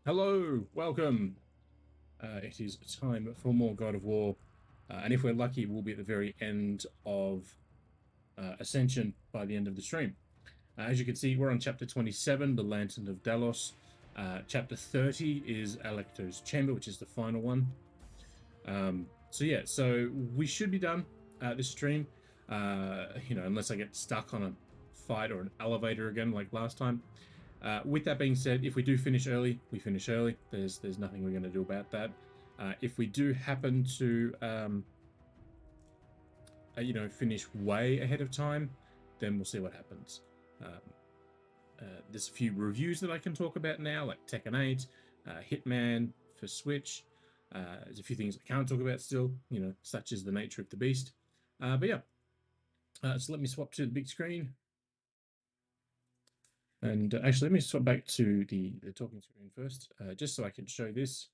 Hello, welcome. It is time for more God of War, and if we're lucky, we'll be at the very end of Ascension by the end of the stream. As you can see, we're on chapter 27, the Lantern of Delos. Chapter 30 is Alecto's Chamber, which is the final one. So we should be done this stream, unless I get stuck on a fight or an elevator again like last time. With that being said, if we do finish early, we finish early. There's nothing we're going to do about that. If we do happen to, finish way ahead of time, then we'll see what happens. There's a few reviews that I can talk about now, like Tekken 8, Hitman for Switch. There's a few things I can't talk about still, such as the nature of the beast. So let me swap to the big screen. And actually, let me swap back to the talking screen first, just so I can show this.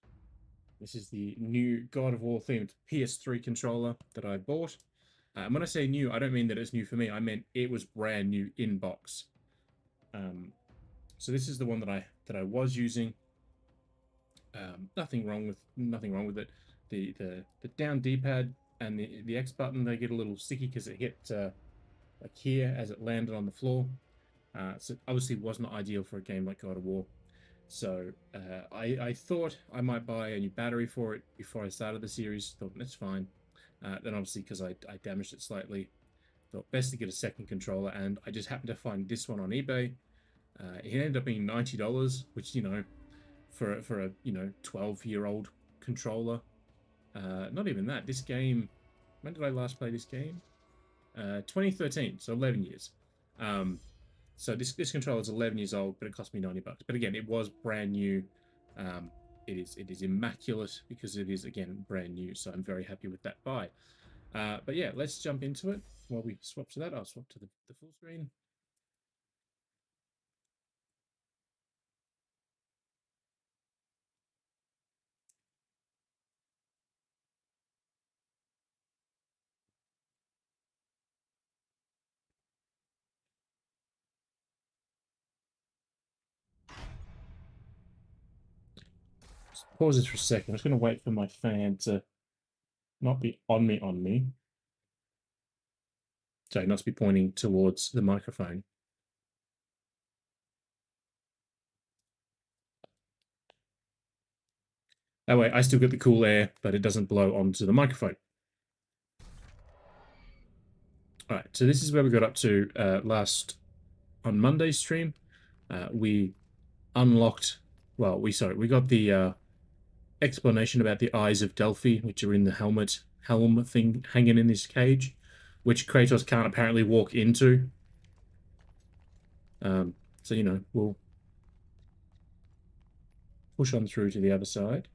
This is the new God of War themed PS3 controller that I bought. And when I say new, I don't mean that it's new for me. I meant it was brand new in box. So this is the one that I was using. Nothing wrong with it. The down D-pad and the X button, they get a little sticky because it hit like here as it landed on the floor. So it obviously was not ideal for a game like God of War. So I thought I might buy a new battery for it before I started the series. Thought that's fine. Then obviously because I damaged it slightly, thought best to get a second controller, and I just happened to find this one on eBay. It ended up being $90, which for a 12-year-old controller, not even that. This game, when did I last play this game? 2013, so 11 years. So this controller is 11 years old, but it cost me $90. But again, it was brand new. It is immaculate because it is, again, brand new. So I'm very happy with that buy. But yeah, let's jump into it. While we swap to that, I'll swap to the full screen. Just pause this for a second. I'm just going to wait for my fan to not be on me. Sorry, not to be pointing towards the microphone. That way I still get the cool air, but it doesn't blow onto the microphone. All right, so this is where we got up to on Monday's stream. We unlocked, we got the explanation about the eyes of Delphi, which are in the helm thing hanging in this cage, which Kratos can't apparently walk into. So we'll push on through to the other side.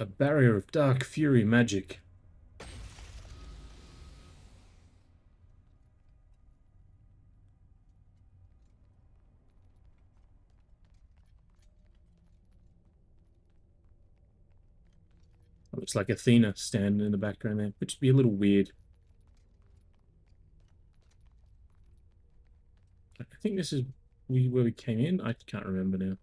A barrier of dark fury magic. Looks like Athena standing in the background there, which would be a little weird. I think this is where we came in. I can't remember now.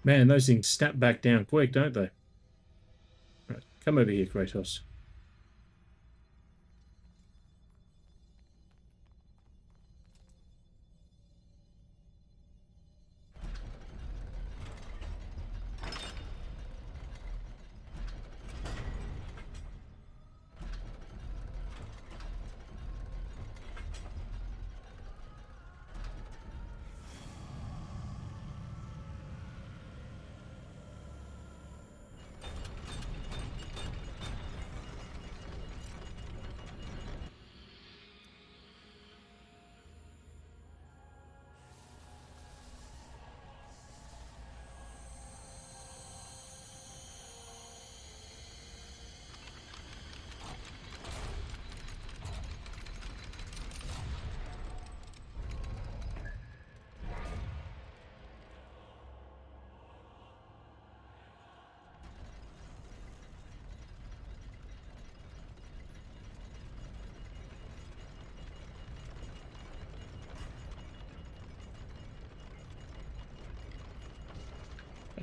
Man, those things snap back down quick, don't they? Right, come over here, Kratos.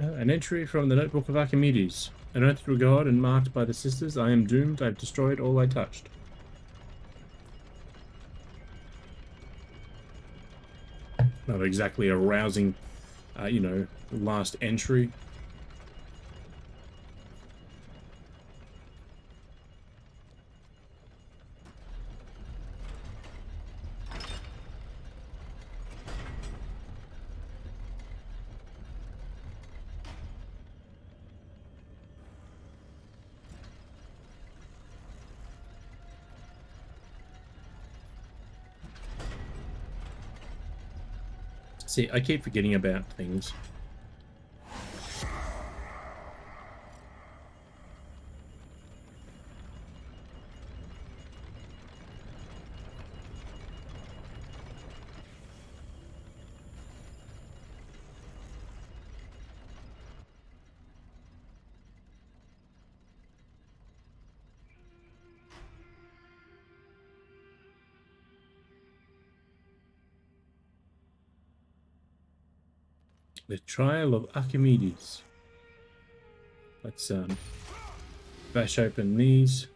An entry from the Notebook of Archimedes. Unearthed through God and marked by the sisters, I am doomed. I've destroyed all I touched. Not exactly a rousing, you know, last entry. See, I keep forgetting about things. The Trial of Archimedes. Let's bash open these.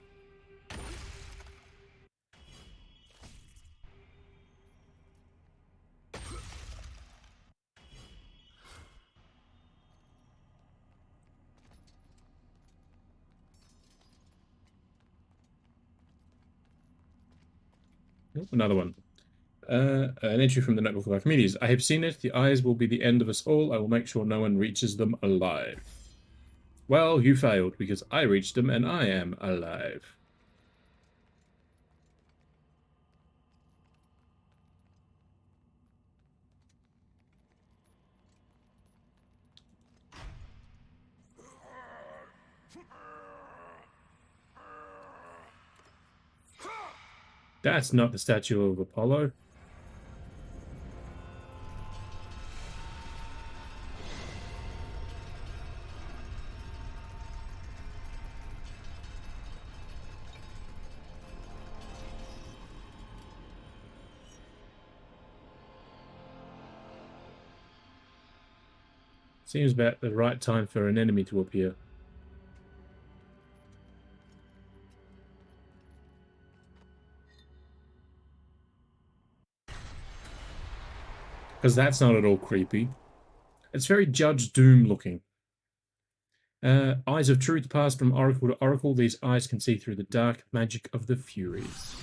Oh, another one. An entry from the Notebook of Archimedes. I have seen it. The eyes will be the end of us all. I will make sure no one reaches them alive. Well, you failed, because I reached them and I am alive. That's not the statue of Apollo. Seems about the right time for an enemy to appear. Because that's not at all creepy. It's very Judge Doom looking. Eyes of truth pass from oracle to oracle. These eyes can see through the dark magic of the Furies.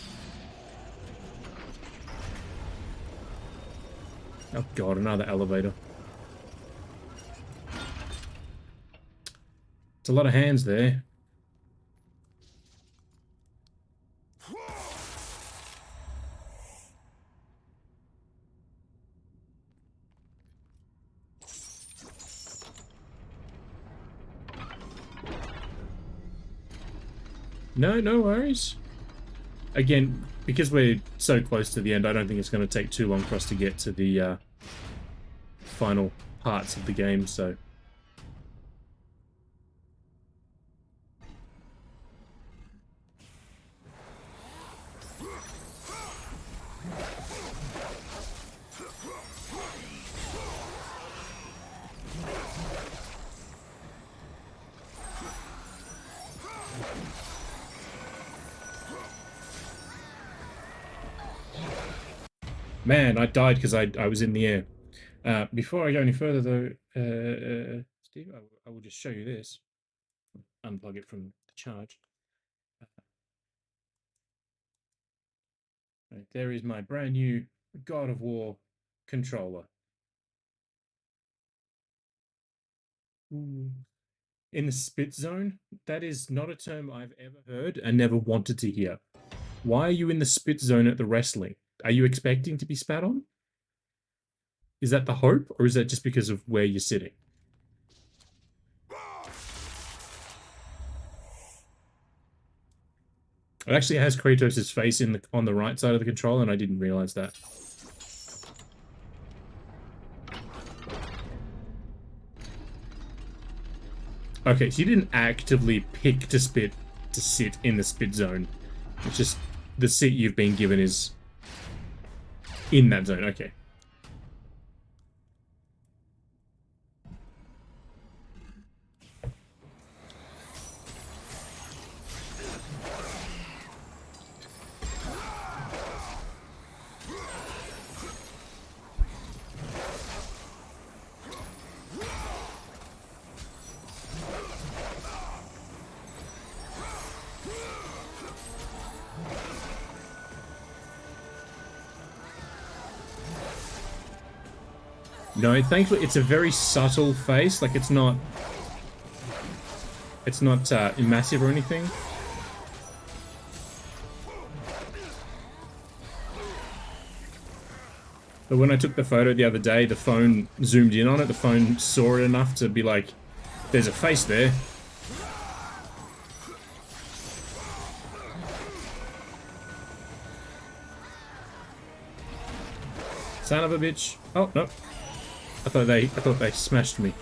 Oh god, another elevator. It's a lot of hands there. No, no worries. Again, because we're so close to the end, I don't think it's going to take too long for us to get to the final parts of the game, so... Man, I died because I was in the air. Before I go any further, though, Steve, I will just show you this. Unplug it from the charge. Right, there is my brand new God of War controller. Ooh. In the spit zone? That is not a term I've ever heard and never wanted to hear. Why are you in the spit zone at the wrestling? Are you expecting to be spat on? Is that the hope, or is that just because of where you're sitting? It actually has Kratos' face on the right side of the controller, and I didn't realize that. Okay, so you didn't actively pick to sit in the spit zone. It's just the seat you've been given is in that zone. Okay. No, thankfully it's a very subtle face. Like it's not massive or anything. But when I took the photo the other day, the phone zoomed in on it. The phone saw it enough to be like, there's a face there. Son of a bitch. Oh, no. I thought they smashed me.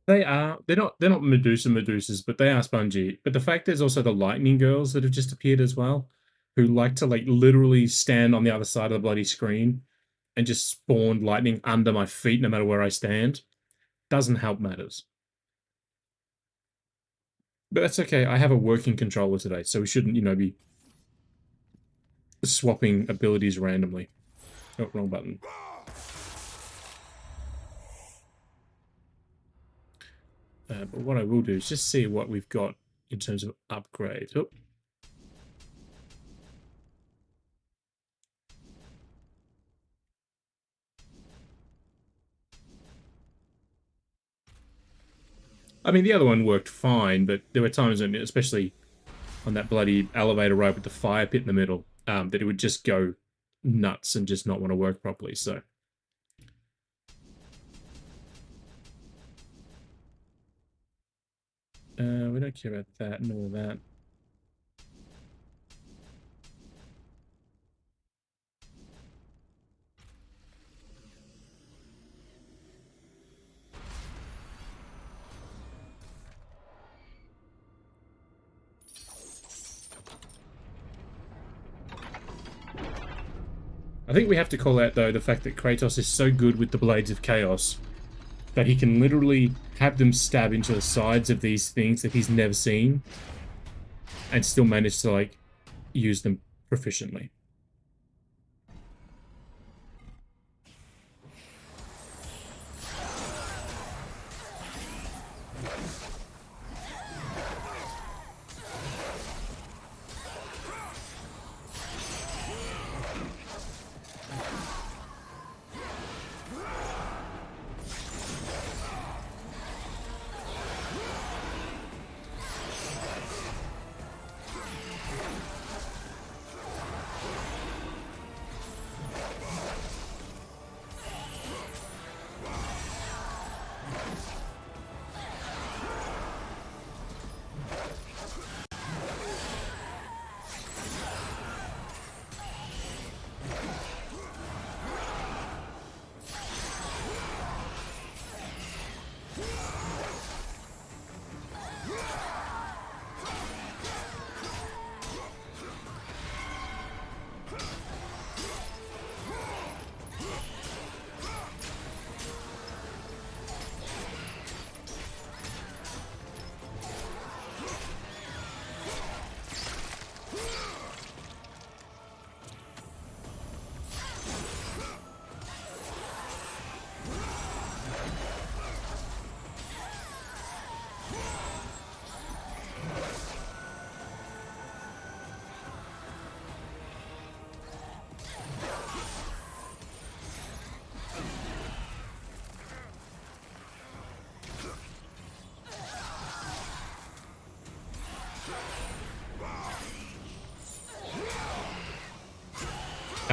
They are. They're not Medusas, but they are spongy. But the fact there's also the lightning girls that have just appeared as well, who like to like literally stand on the other side of the bloody screen and just spawn lightning under my feet no matter where I stand, doesn't help matters. But that's okay. I have a working controller today, so we shouldn't, be swapping abilities randomly. Oh, wrong button. But what I will do is just see what we've got in terms of upgrades. Oh. I mean, the other one worked fine, but there were times when, especially on that bloody elevator ride with the fire pit in the middle, that it would just go nuts and just not want to work properly, so. We don't care about that nor that. I think we have to call out, though, the fact that Kratos is so good with the Blades of Chaos that he can literally have them stab into the sides of these things that he's never seen and still manage to, like, use them proficiently.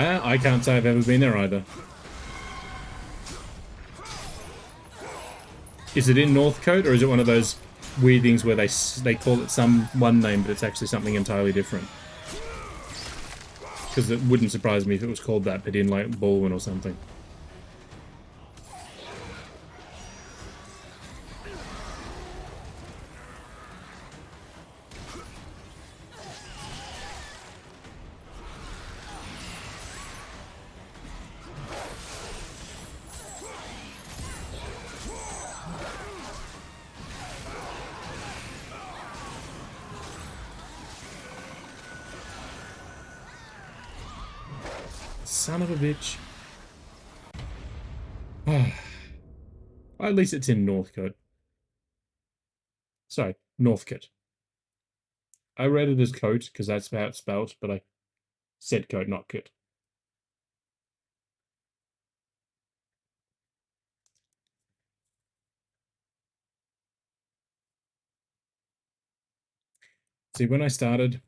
I can't say I've ever been there either. Is it in Northcote, or is it one of those weird things where they call it one name, but it's actually something entirely different? Because it wouldn't surprise me if it was called that, but in, like, Baldwin or something. Son of a bitch. At least it's in Northcote. Sorry, Northcote. I read it as coat because that's how it's spelled, but I said coat, not coat. See, when I started,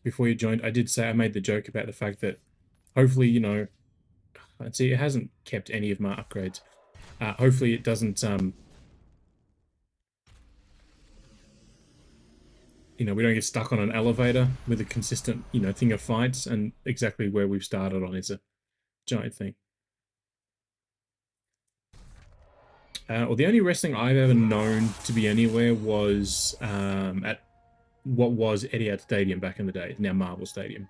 before you joined, I did say I made the joke about the fact that hopefully, you know, I'd see it hasn't kept any of my upgrades. Hopefully it doesn't, you know, we don't get stuck on an elevator with a consistent, you know, thing of fights, and exactly where we've started on is a giant thing. Well, the only wrestling I've ever known to be anywhere was at what was Etihad Stadium back in the day, now Marvel Stadium.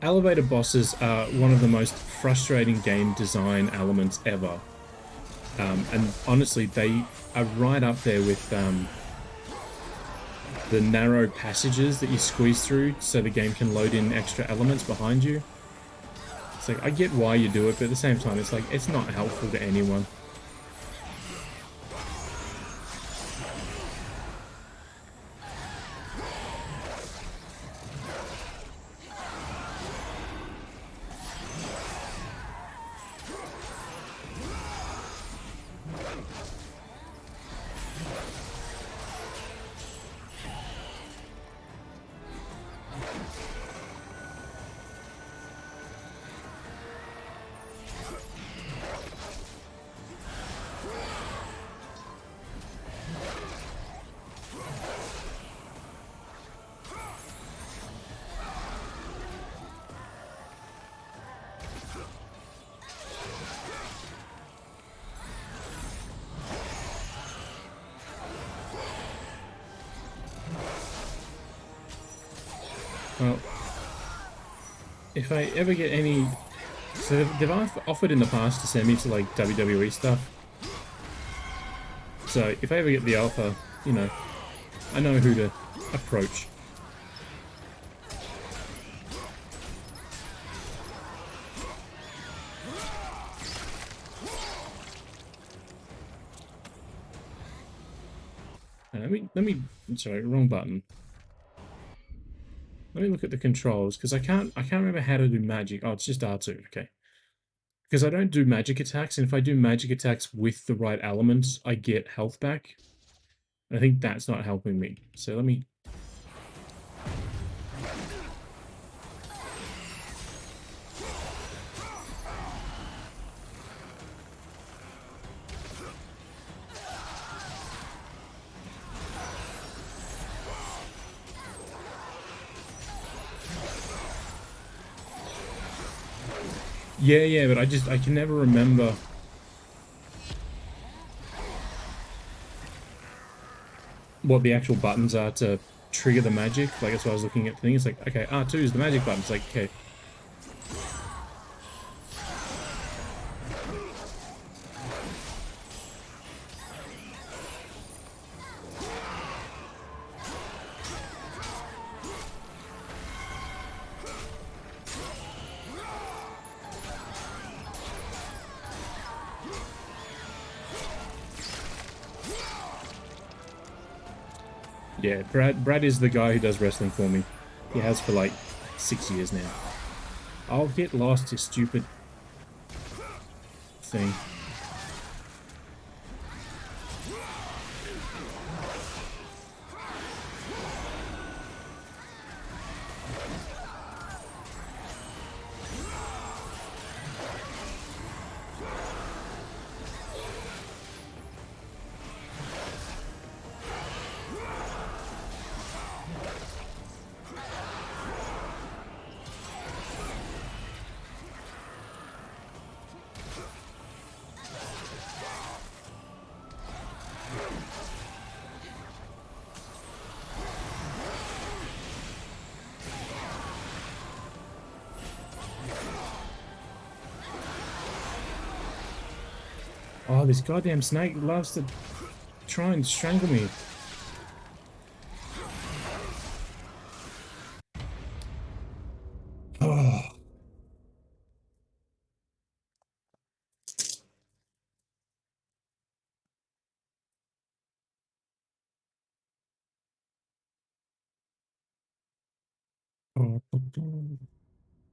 Elevator bosses are one of the most frustrating game design elements ever. And honestly, they are right up there with the narrow passages that you squeeze through so the game can load in extra elements behind you. It's like, I get why you do it, but at the same time, it's like, it's not helpful to anyone. Well, if I ever get any... So they've offered in the past to send me to, like, WWE stuff. So if I ever get the offer, you know, I know who to approach. Sorry, wrong button. Let me look at the controls, because I can't remember how to do magic. Oh, it's just R2, okay. Because I don't do magic attacks, and if I do magic attacks with the right elements, I get health back. I think that's not helping me. So let me... Yeah, but I can never remember what the actual buttons are to trigger the magic. Like, that's why I was looking at things. Like, okay, R2 is the magic button. It's like, okay. Yeah, Brad is the guy who does wrestling for me. He has for like 6 years now. I'll get lost, you stupid thing. Oh, this goddamn snake loves to try and strangle me. Oh.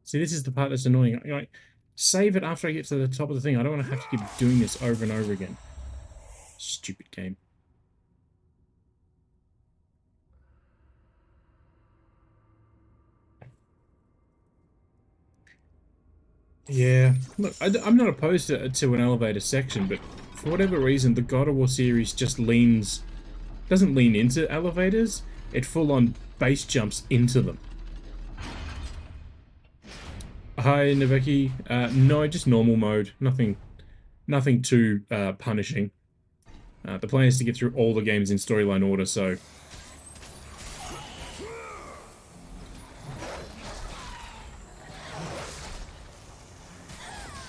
See, this is the part that's annoying. Like, save it after I get to the top of the thing. I don't want to have to keep doing this over and over again. Stupid game. Yeah, look, I'm not opposed to an elevator section, but for whatever reason, the God of War series just doesn't lean into elevators. It full on base jumps into them. Hi, Naveki. No, just normal mode. Nothing too punishing. The plan is to get through all the games in storyline order, so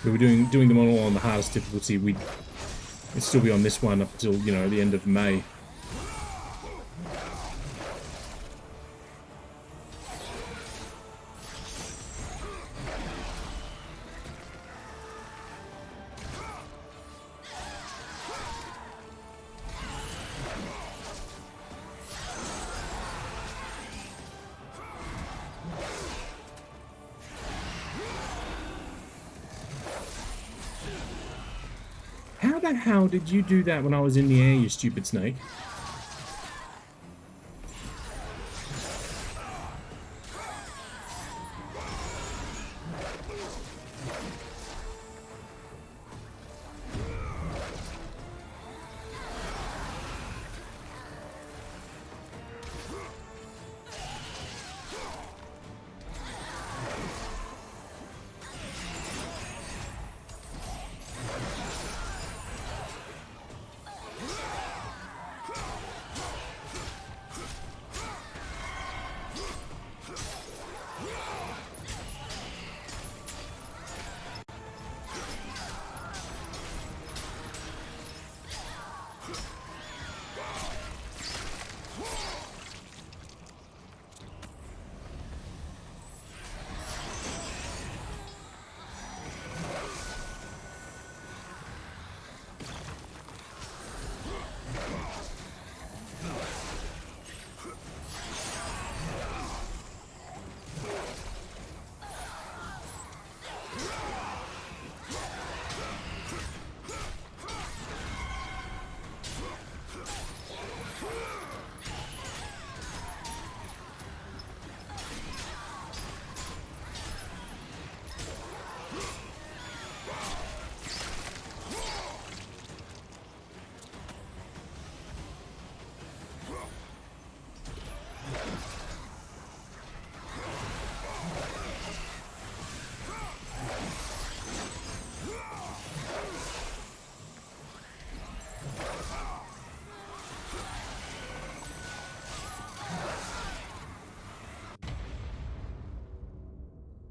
we were doing them all on the hardest difficulty. We'd still be on this one up until, you know, the end of May. How the hell did you do that when I was in the air, you stupid snake?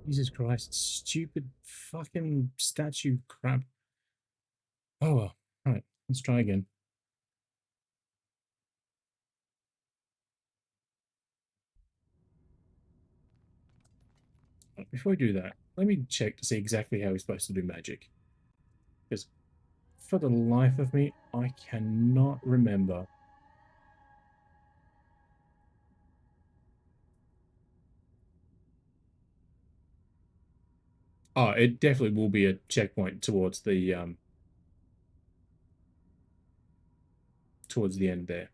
Jesus Christ, stupid fucking statue crap. Oh well. Alright, let's try again. Before we do that, let me check to see exactly how we're supposed to do magic. Because for the life of me, I cannot remember. Oh, it definitely will be a checkpoint towards the end there.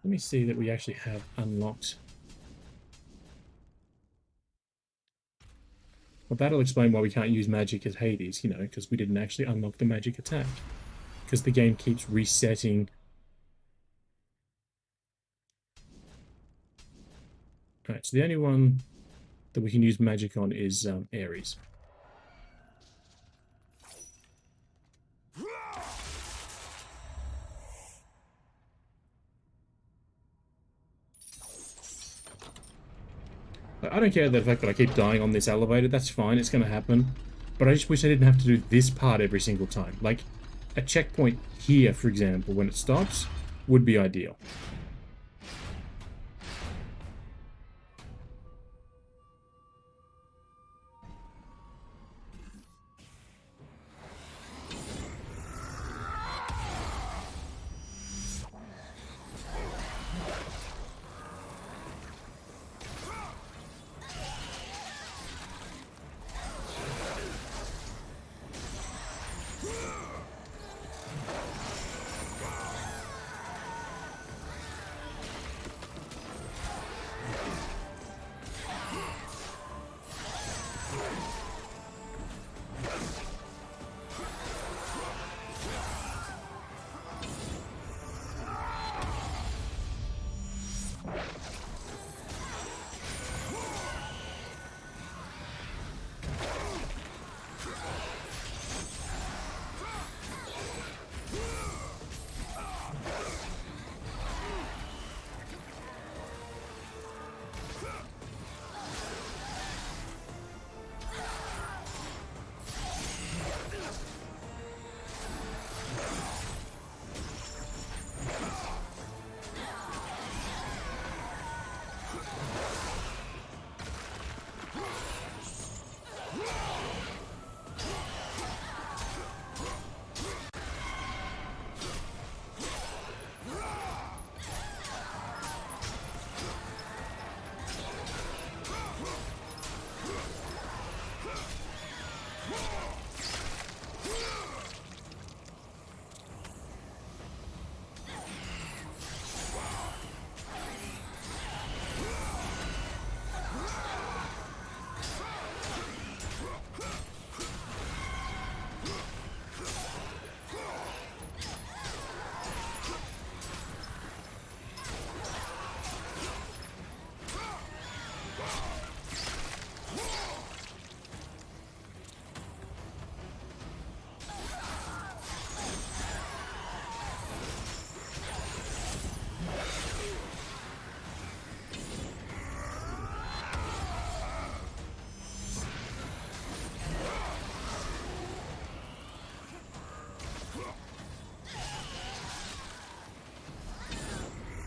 Let me see that we actually have unlocked. Well, that'll explain why we can't use magic as Hades, you know, because we didn't actually unlock the magic attack. Because the game keeps resetting. Alright, so the only one that we can use magic on is Ares. I don't care the fact that I keep dying on this elevator. That's fine. It's going to happen. But I just wish I didn't have to do this part every single time. Like, a checkpoint here, for example, when it stops, would be ideal.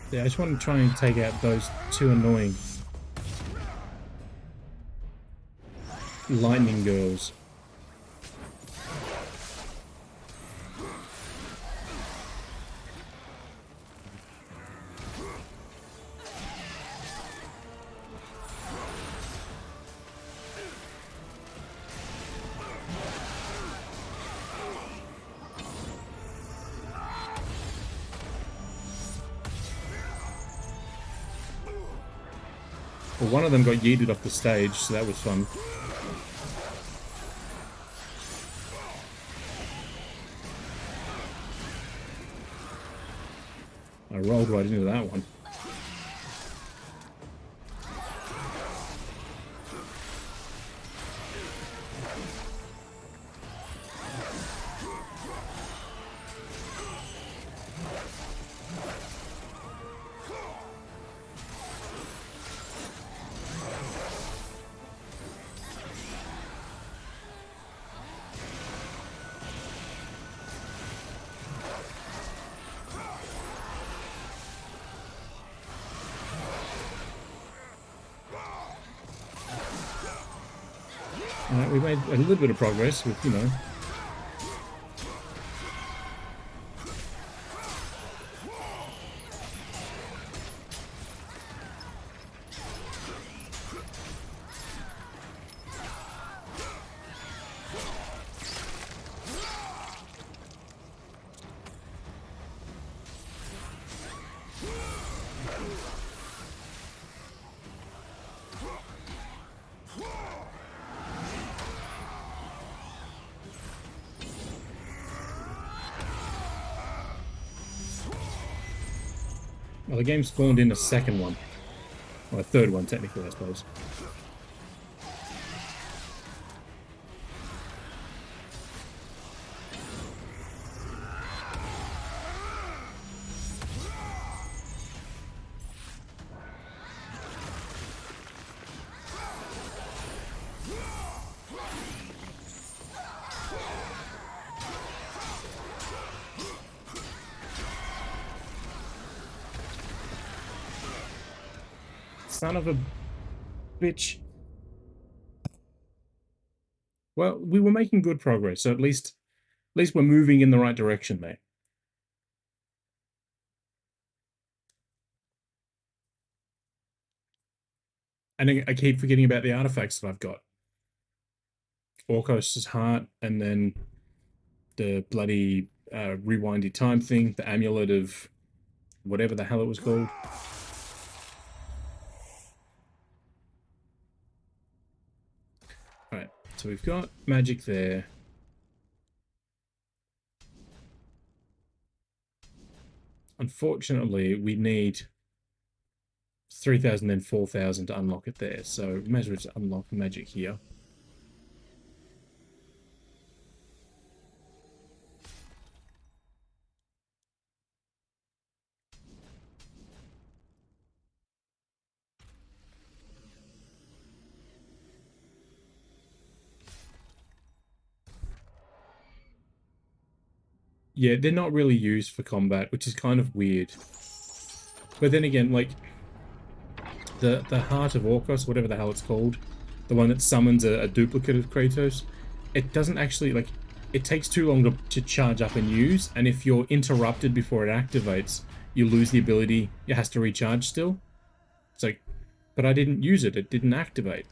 Yeah, I just want to try and take out those two annoying lightning girls. Well, one of them got yeeted off the stage, so that was fun. I rolled right into that one. Alright, we made a little bit of progress with, you know... Well, the game spawned in a second one. Or a third one, technically, I suppose. Son of a bitch. Well, we were making good progress, so at least we're moving in the right direction there. And I keep forgetting about the artifacts that I've got. Orcos' heart, and then the bloody rewindy time thing, the amulet of whatever the hell it was called. Alright, so we've got magic there. Unfortunately, we need 3,000 and 4,000 to unlock it there, so we may as well just unlock magic here. Yeah, they're not really used for combat, which is kind of weird. But then again, like, the Heart of Orcos, whatever the hell it's called, the one that summons a duplicate of Kratos, it doesn't actually, like, it takes too long to charge up and use, and if you're interrupted before it activates, you lose the ability. It has to recharge still. It's like, but I didn't use it. It didn't activate.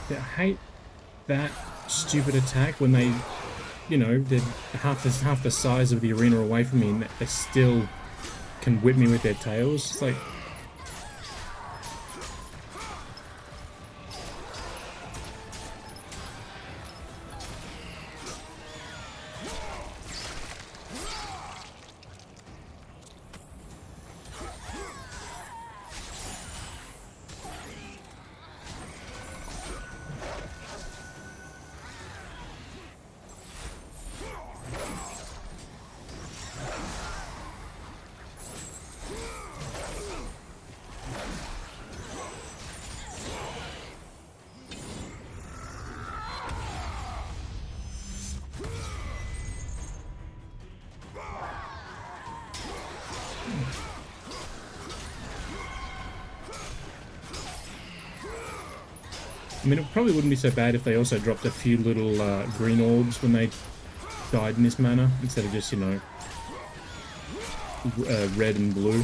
I hate that stupid attack when they, you know, they're half the size of the arena away from me and they still can whip me with their tails. It's like... I mean, it probably wouldn't be so bad if they also dropped a few little green orbs when they died in this manner, instead of just, you know, red and blue.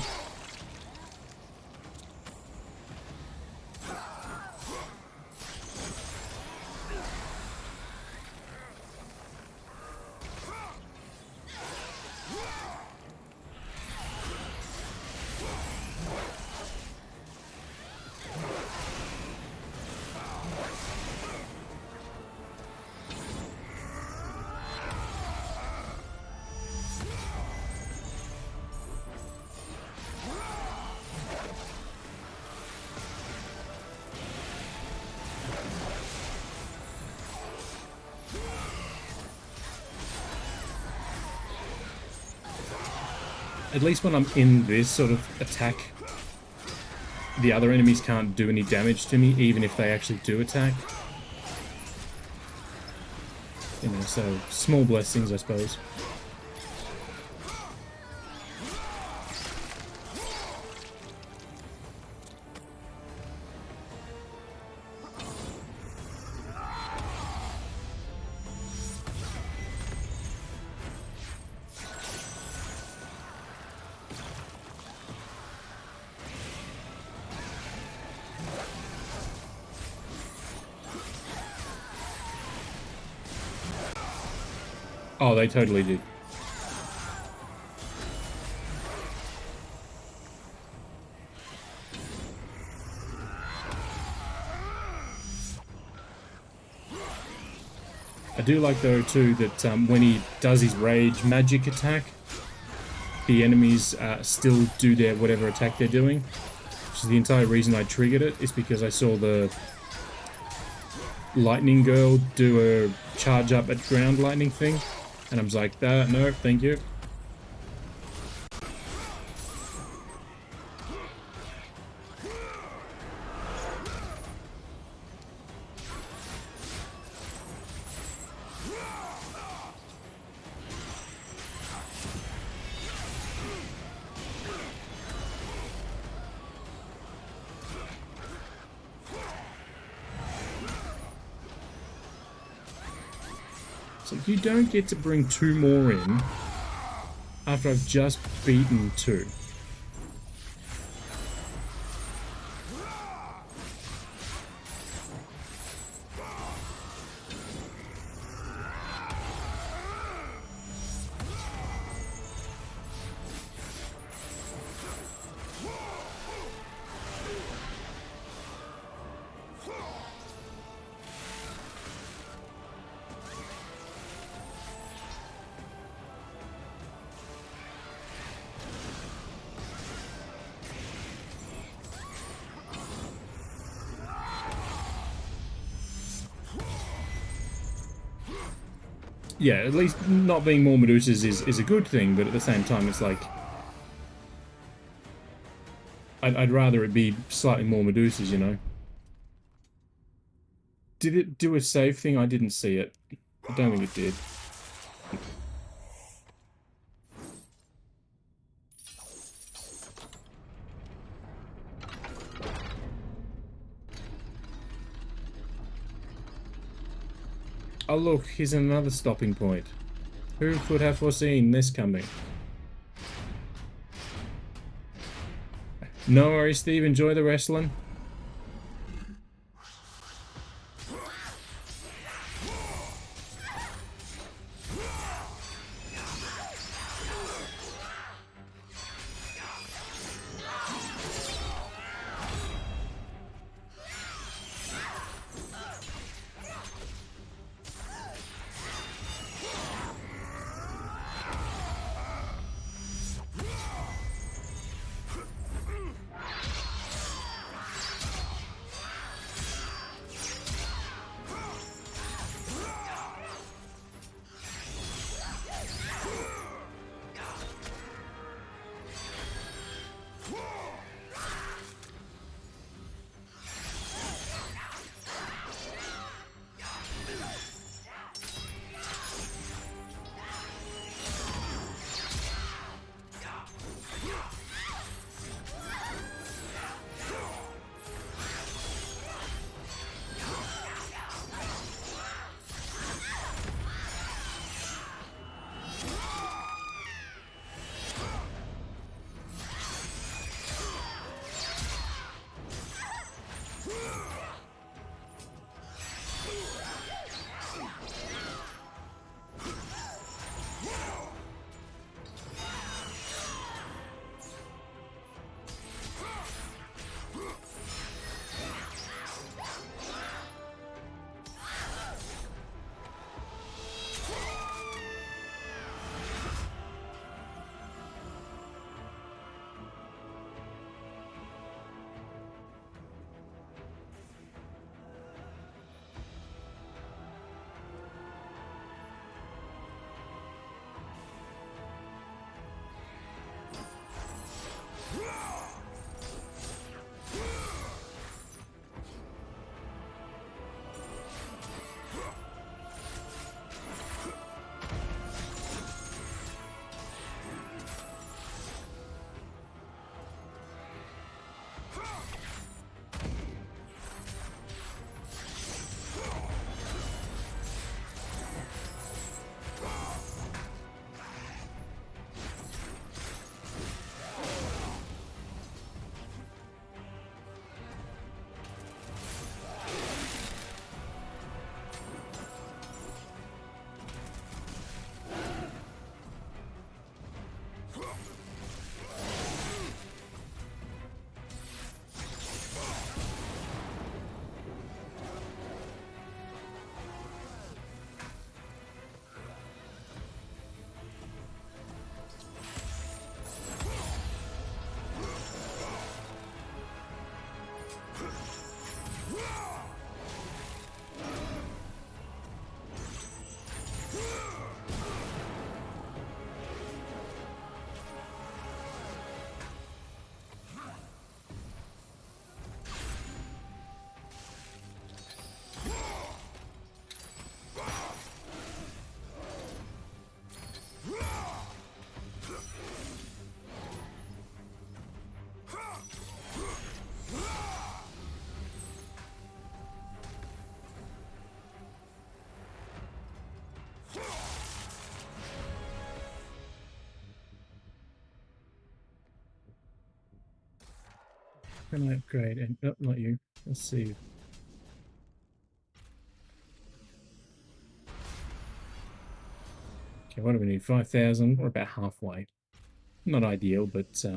At least when I'm in this sort of attack, the other enemies can't do any damage to me, even if they actually do attack. You know, so small blessings, I suppose. Oh, they totally did. I do like, though, too, that when he does his rage magic attack, the enemies still do their whatever attack they're doing. Which is the entire reason I triggered it, is because I saw the lightning girl do a charge up at ground lightning thing. And I was like, no, thank you. So you don't get to bring 2 more in after I've just beaten 2. Yeah, at least not being more Medusas is a good thing, but at the same time, it's like... I'd rather it be slightly more Medusas, you know? Did it do a save thing? I didn't see it. I don't think it did. Oh look, here's another stopping point. Who could have foreseen this coming? No worries, Steve. Enjoy the wrestling. Can I upgrade? And oh, not you. Let's see. Okay, what do we need? 5,000. We're about halfway. Not ideal, but I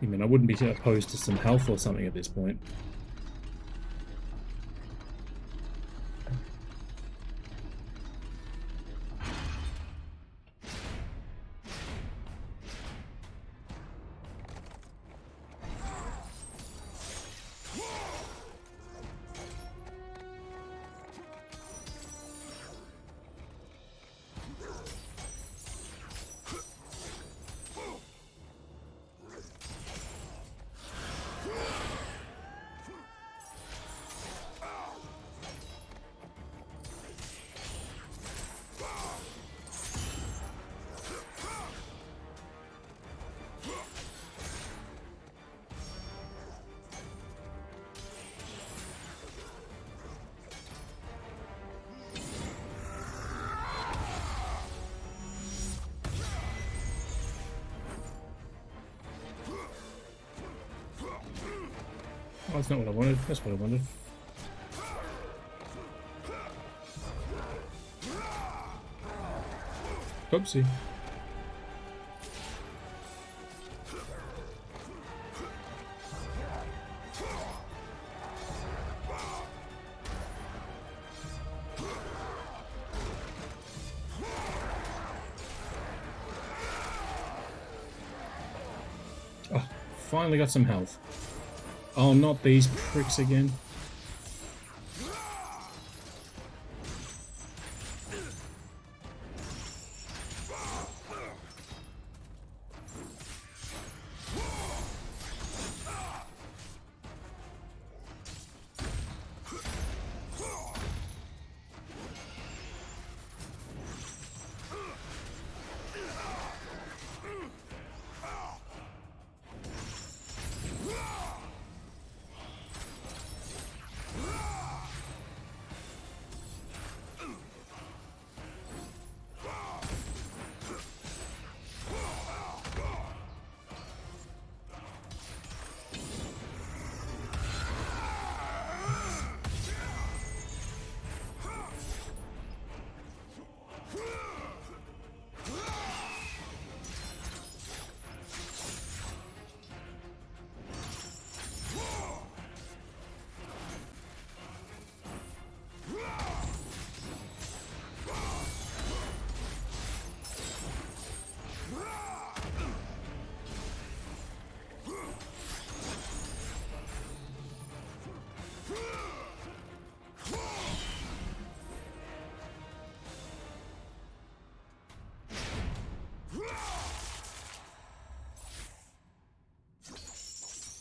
mean, I wouldn't be opposed to some health or something at this point. Oh, that's not what I wanted. That's what I wanted. Oopsie. Oh, finally got some health. Oh, not these pricks again.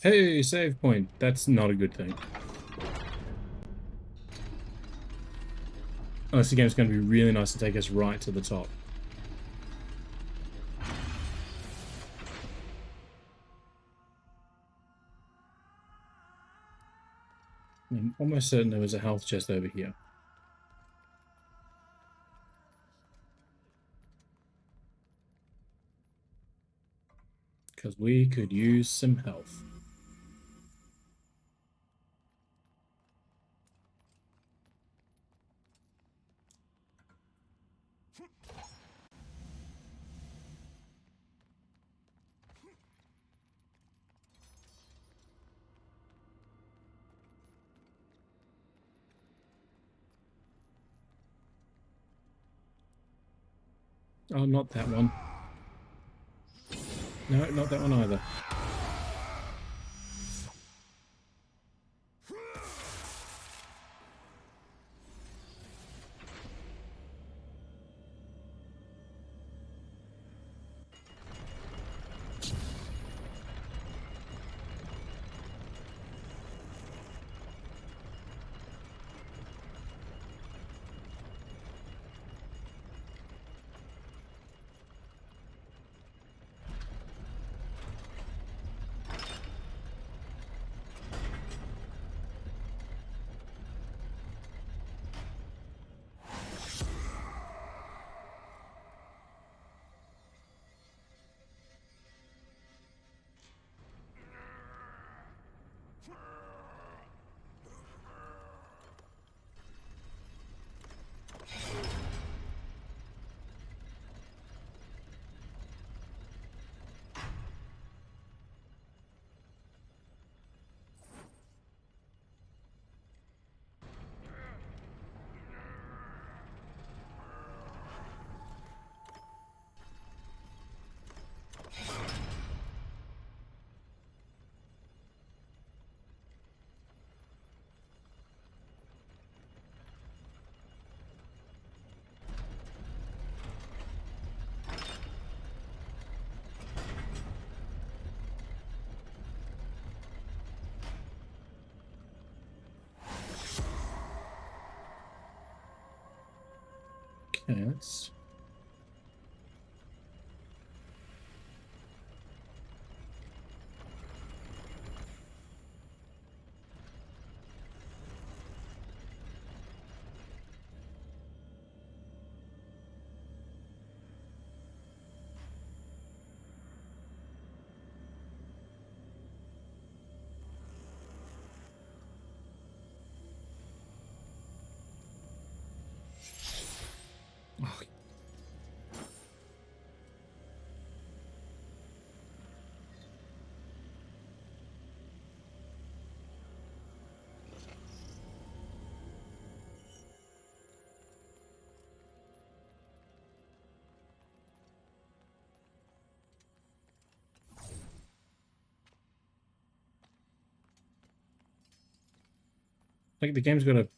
Hey, save point. That's not a good thing. Unless the game's going to be really nice to take us right to the top. I'm almost certain there was a health chest over here. Because we could use some health. Oh, not that one. No, not that one either. Okay, let's... Oh. Like the game's got a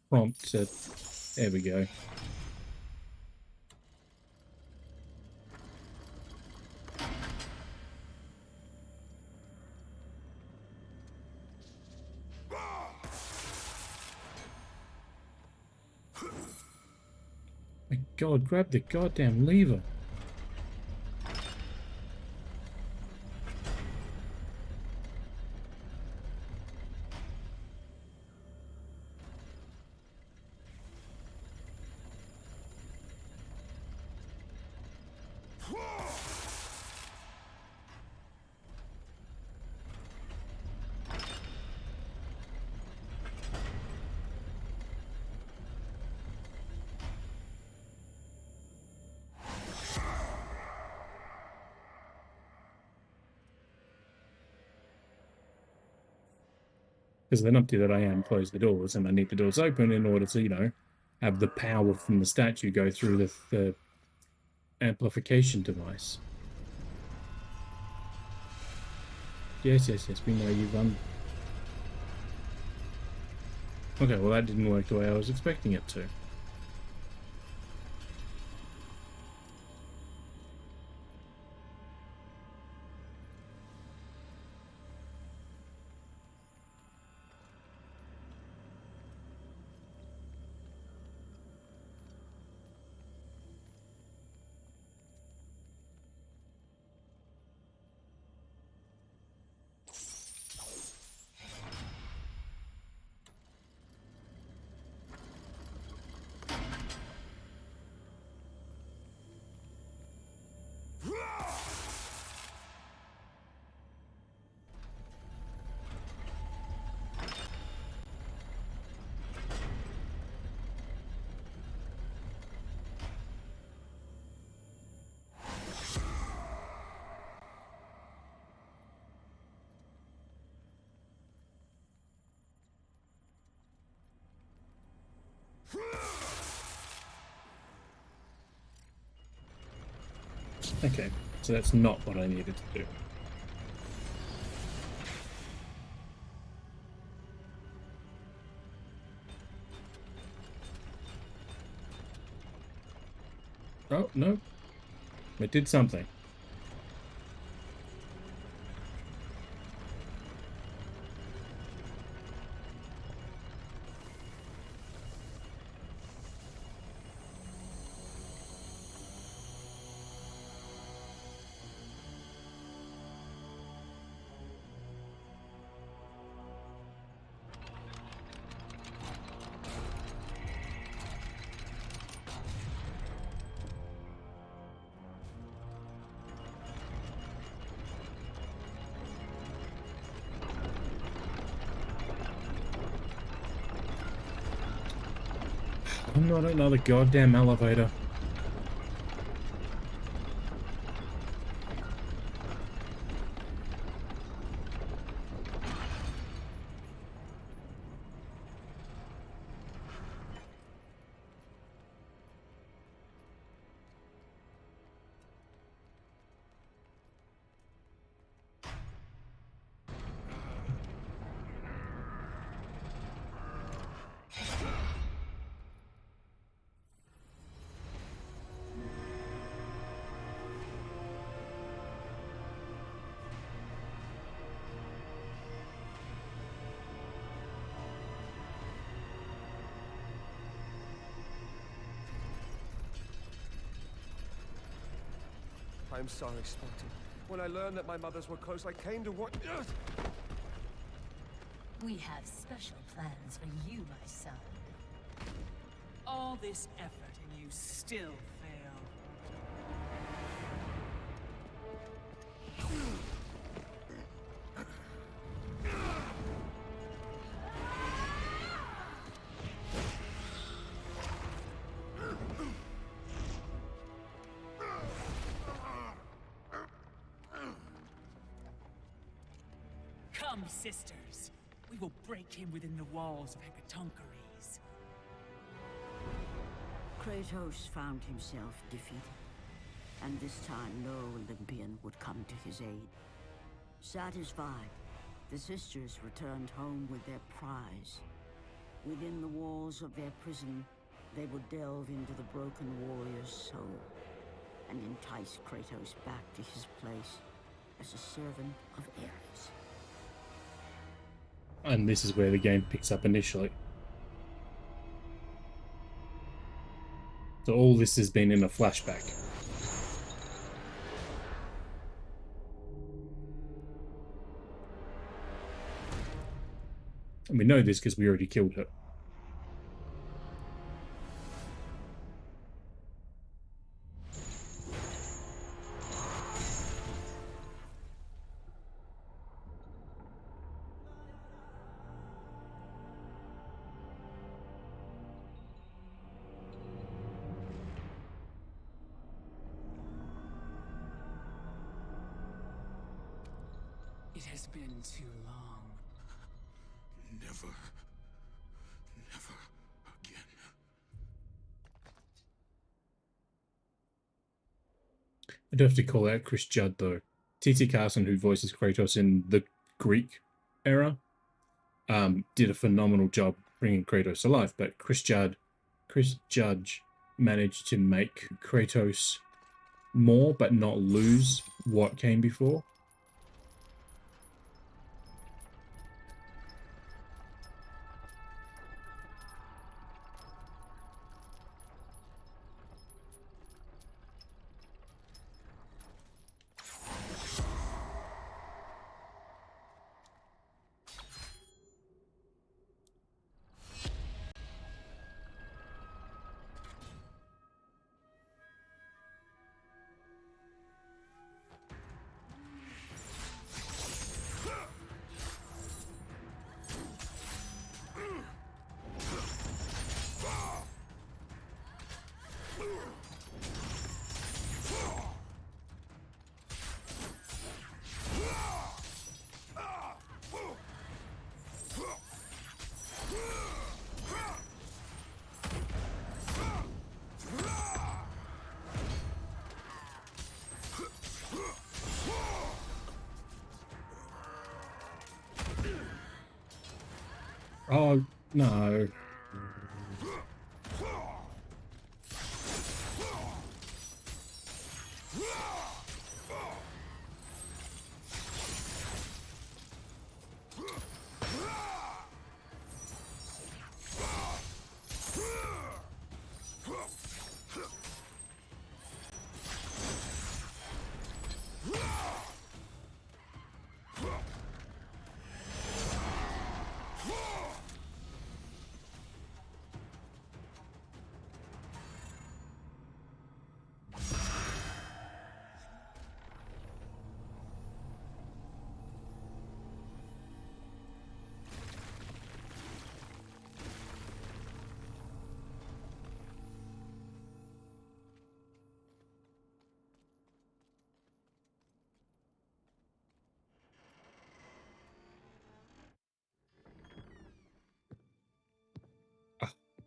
prompt to... There we go. My God, grab the goddamn lever. Because the numpty that I am closed the doors, and I need the doors open in order to, you know, have the power from the statue go through the amplification device. Yes, we know you've Okay, well that didn't work the way I was expecting it to. Okay, so that's not what I needed to do. Oh, no. It did something. I'm not another goddamn elevator. I'm sorry, Spartan. When I learned that my mothers were close, I came to warn... We have special plans for you, my son. All this effort and you still fail. Come, sisters. We will break him within the walls of Hecatoncheires. Kratos found himself defeated, and this time no Olympian would come to his aid. Satisfied, the sisters returned home with their prize. Within the walls of their prison, they would delve into the broken warrior's soul and entice Kratos back to his place as a servant of Ares. And this is where the game picks up initially. So all this has been in a flashback. And we know this because we already killed her. It has been too long. Never again. I do have to call out Chris Judd though. T.T. Carson, who voices Kratos in the Greek era, did a phenomenal job bringing Kratos to life. But Chris Judge managed to make Kratos more, but not lose what came before. Oh, no.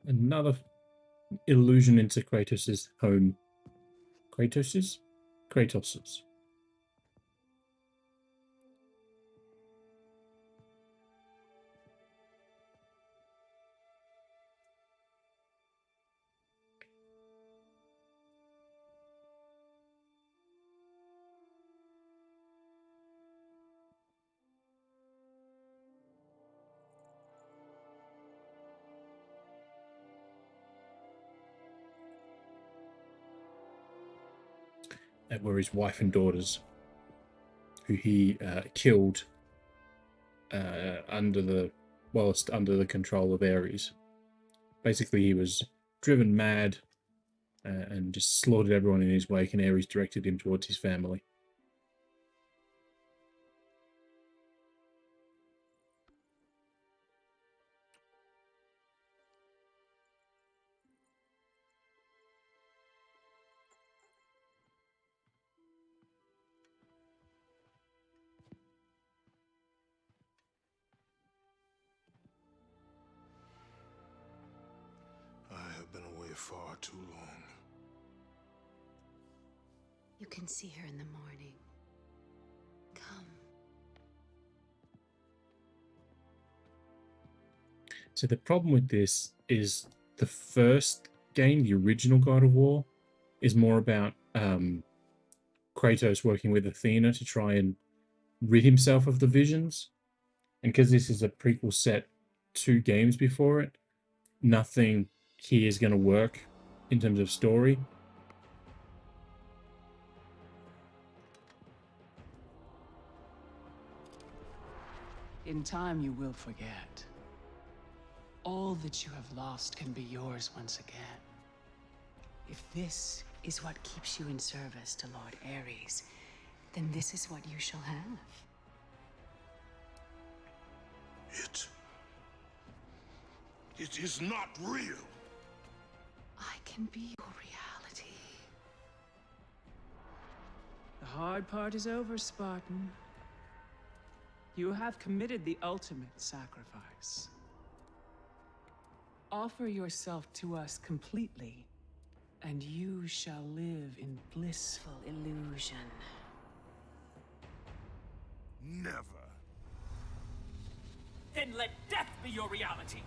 Another illusion into Kratos' home. Kratos's? Kratos's. that were his wife and daughters, who he killed whilst under the control of Ares. Basically, he was driven mad and just slaughtered everyone in his wake, and Ares directed him towards his family. I have been away far too long. You can see her in the morning. Come. So the problem with this is the first game, the original God of War, is more about Kratos working with Athena to try and rid himself of the visions. And because this is a prequel set 2 games before it, nothing here is going to work in terms of story. In time, you will forget. All that you have lost can be yours once again. If this is what keeps you in service to Lord Ares, then this is what you shall have. It is not real. I can be your reality. The hard part is over, Spartan. You have committed the ultimate sacrifice. Offer yourself to us completely, and you shall live in blissful illusion. Never. Then let death be your reality!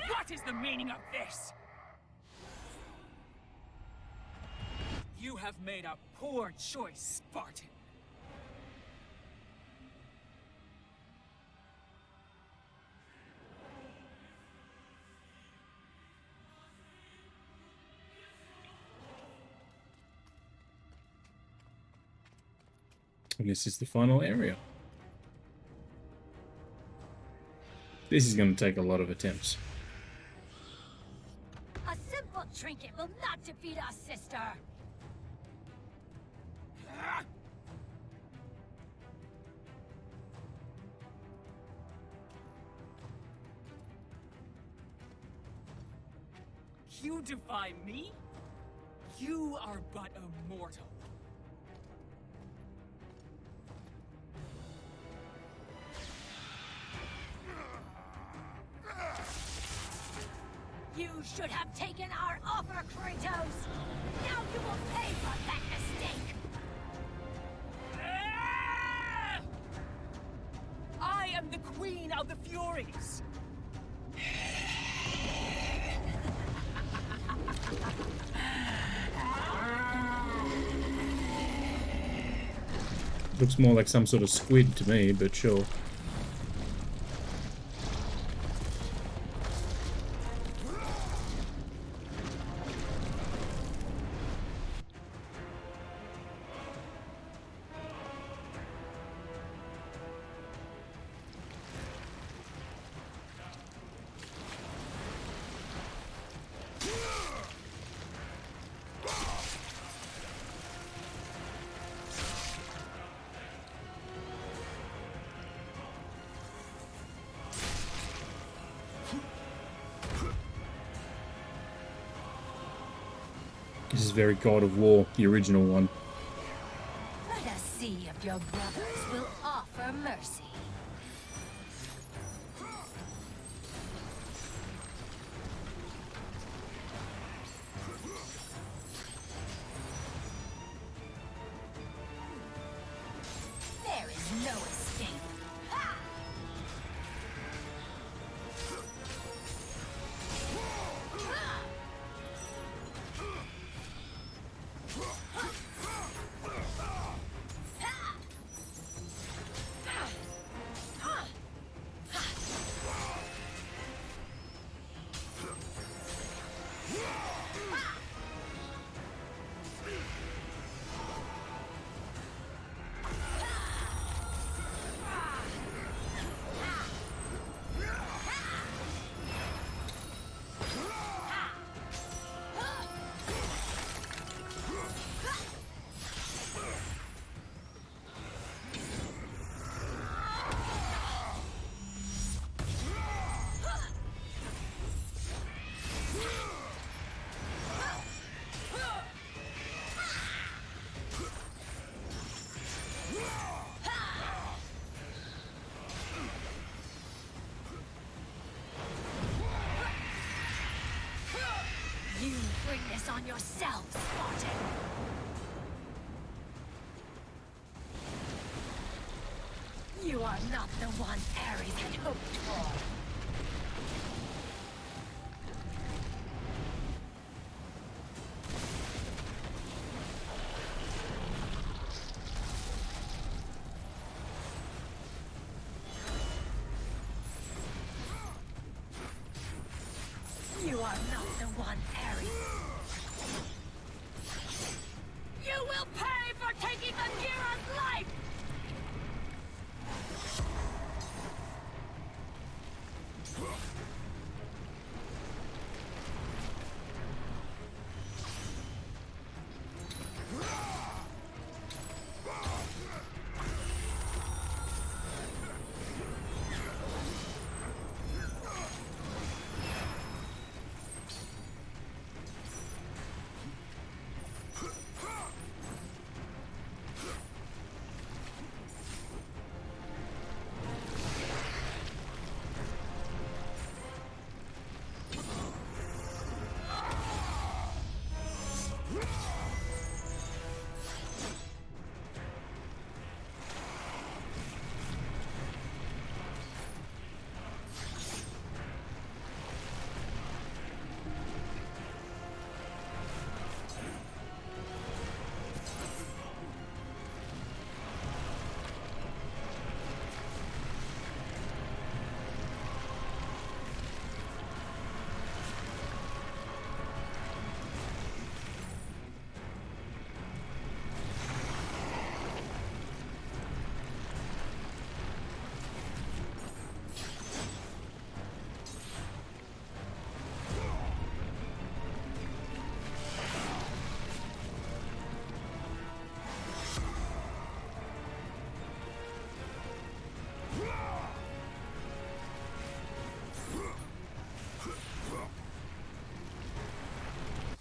What is the meaning of this? You have made a poor choice, Spartan. And this is the final area. This is going to take a lot of attempts. A simple trinket will not defeat us, sister! You defy me? You are but a mortal. You should have taken our offer, Kratos! Now you will pay for that mistake! I am the Queen of the Furies! Looks more like some sort of squid to me, but sure. This is very God of War, the original one. Let us see if your brothers will offer mercy. There is no escape. Ha! on yourself, Spartan! You are not the one Ares had hoped for. You are not the one, Ares. You will pay for taking Akira's life!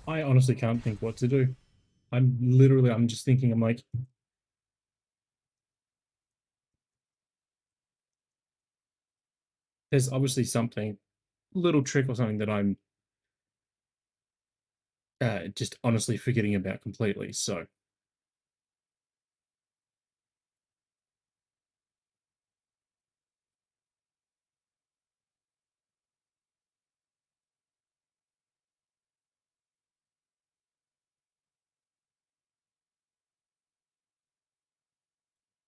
I honestly can't think what to do. I'm just thinking, I'm like, there's obviously something, little trick or something that I'm just honestly forgetting about completely. So,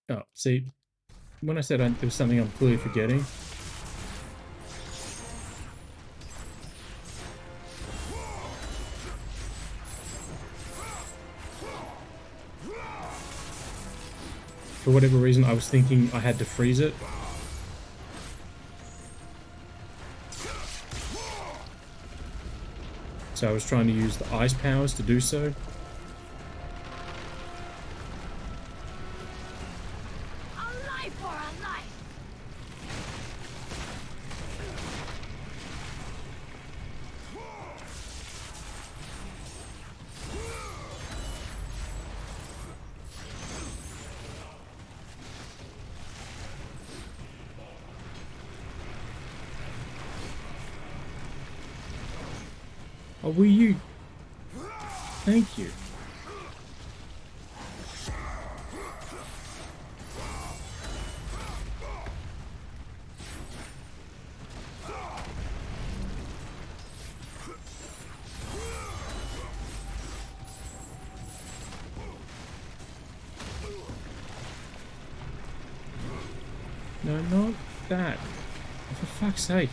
oh, see, when I said there was something I'm clearly forgetting, for whatever reason, I was thinking I had to freeze it. So I was trying to use the ice powers to do so. A life for a life! Oh, will you? Thank you. No, not that. For fuck's sake.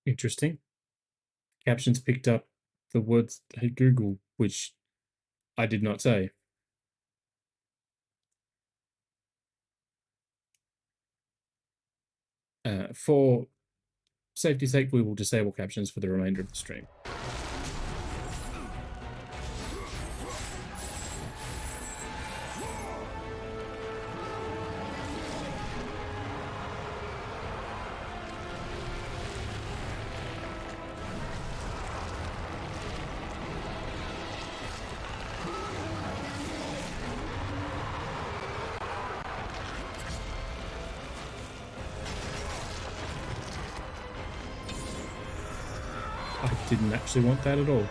Interesting. Captions picked up the words "Hey Google," which I did not say. For safety's sake, we will disable captions for the remainder of the stream. I didn't actually want that at all.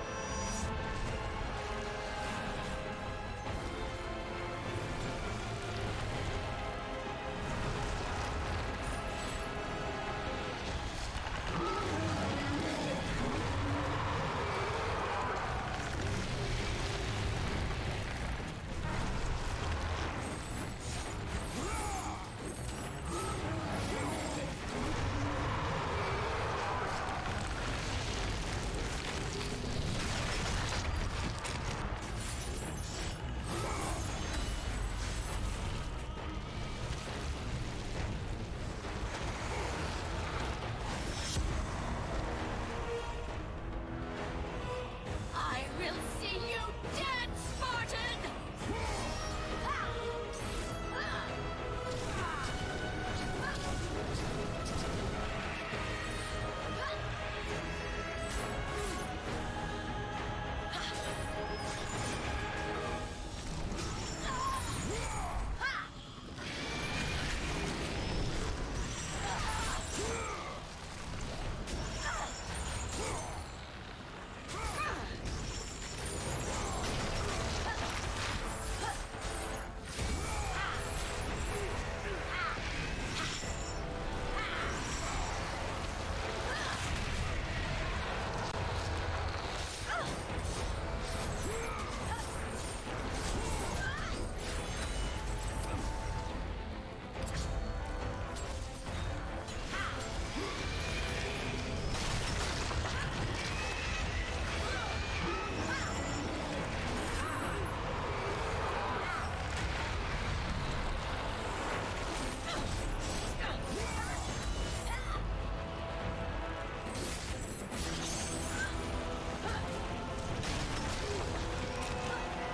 I will see you dead, Spartan!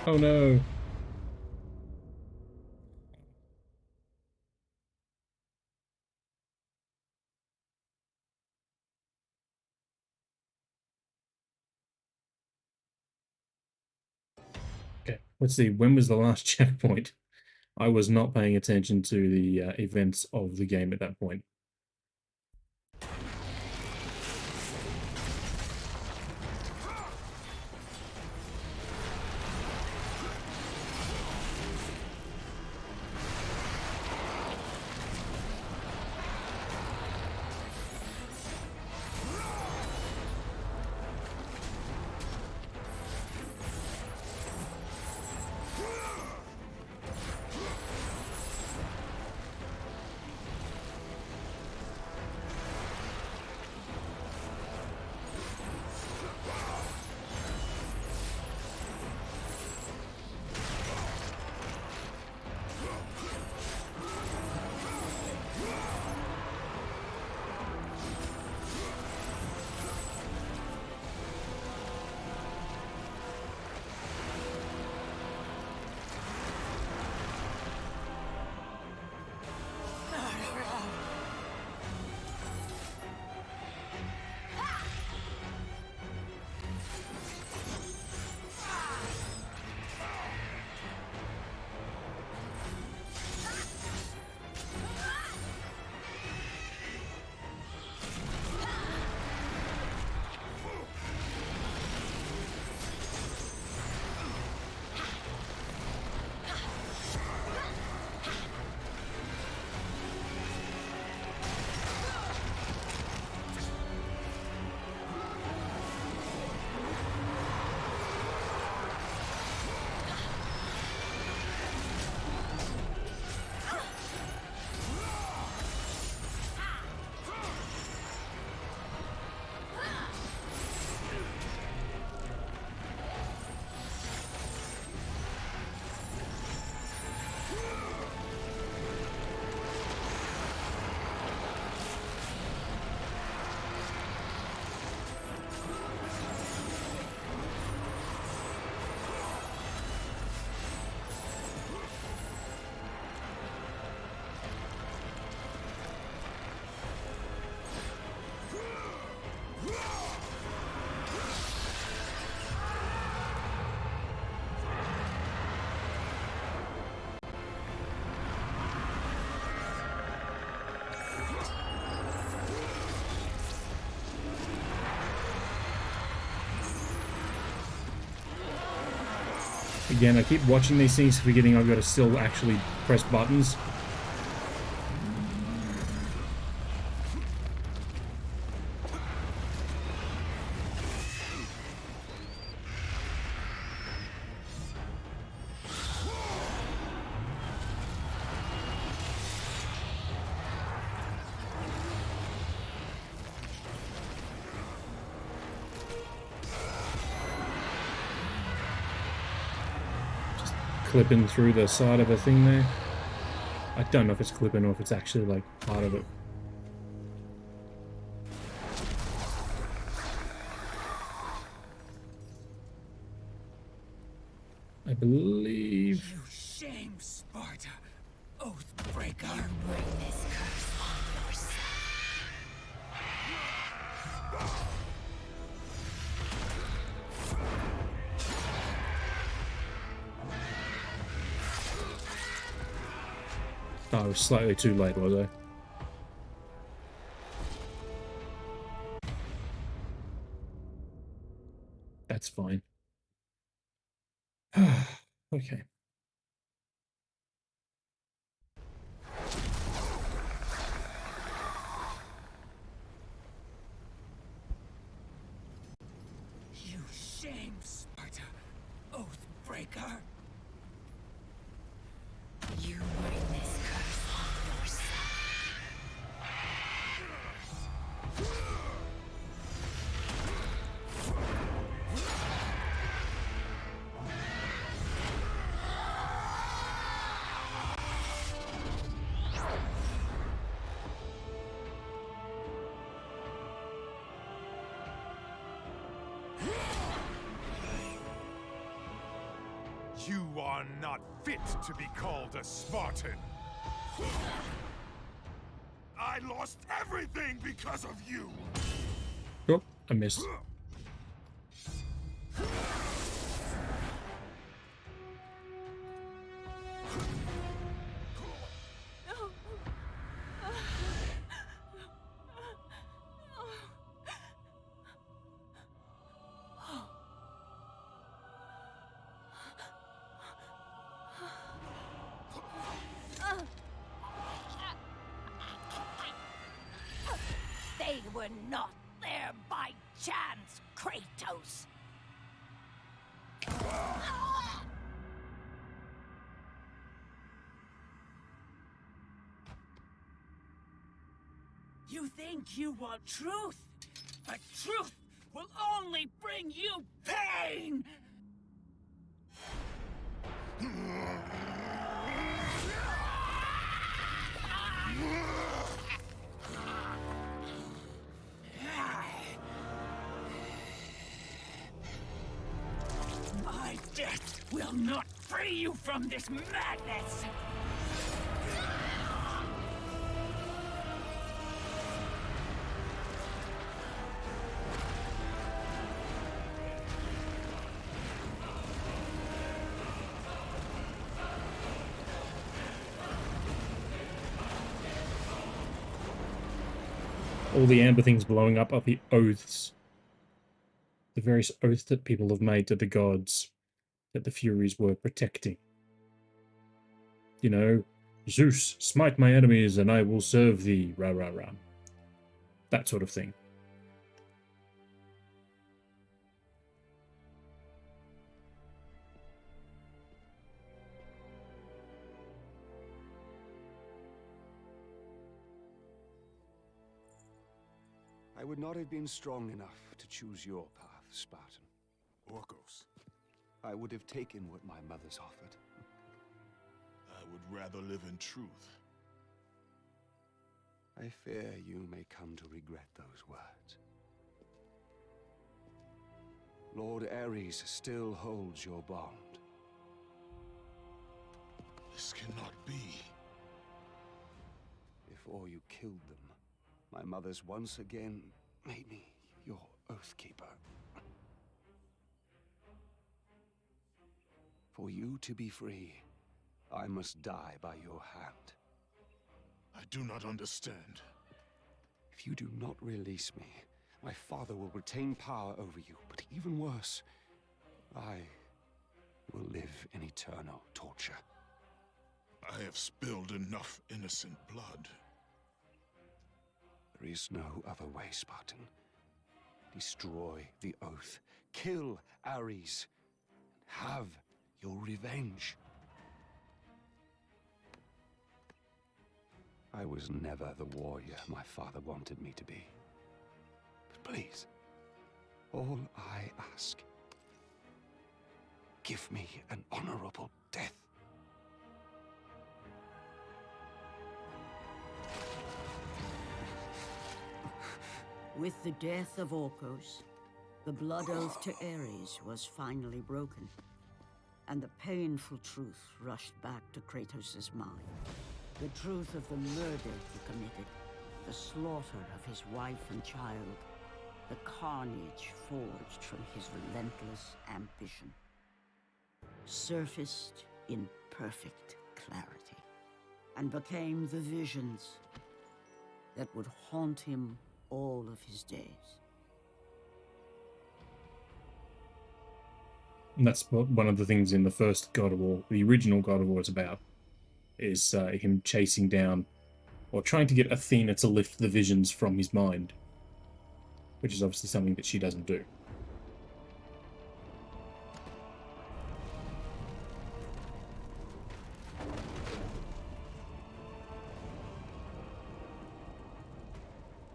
Oh no. Okay, let's see. When was the last checkpoint? I was not paying attention to the events of the game at that point. Again, I keep watching these things, forgetting I've got to still actually press buttons. Clipping through the side of a thing there. I don't know if it's clipping or if it's actually like part of it. I believe. You shame, Sparta, Oathbreaker. You bring this curse on yourself. Oh, I was slightly too late, was I? That's fine. Okay. You shame, Sparta, Oathbreaker. You bring this curse on yourself. You are not fit to be called a Spartan. I lost everything because of you. Oh, I missed. They were not there by chance, Kratos. You think you want truth, but truth will only bring you pain! My death will not free you from this madness! All the amber things blowing up are the oaths. The various oaths that people have made to the gods that the Furies were protecting. You know, Zeus, smite my enemies and I will serve thee, rah rah rah. That sort of thing. I would not have been strong enough to choose your path, Spartan. Orcos, I would have taken what my mother's offered. I would rather live in truth. I fear you may come to regret those words. Lord Ares still holds your bond. This cannot be. Before you killed them, my mother's once again made me your Oathkeeper. For you to be free, I must die by your hand. I do not understand. If you do not release me, my father will retain power over you, but even worse, I will live in eternal torture. I have spilled enough innocent blood. There is no other way, Spartan. Destroy the Oath. Kill Ares. Have your revenge. I was never the warrior my father wanted me to be. But please, all I ask, give me an honorable death. With the death of Orcos, the blood oath to Ares was finally broken, and the painful truth rushed back to Kratos' mind. The truth of the murder he committed, the slaughter of his wife and child, the carnage forged from his relentless ambition, surfaced in perfect clarity, and became the visions that would haunt him all of his days. And that's what one of the things in the first God of War, the original God of War, is about, is him chasing down, or trying to get Athena to lift the visions from his mind, which is obviously something that she doesn't do.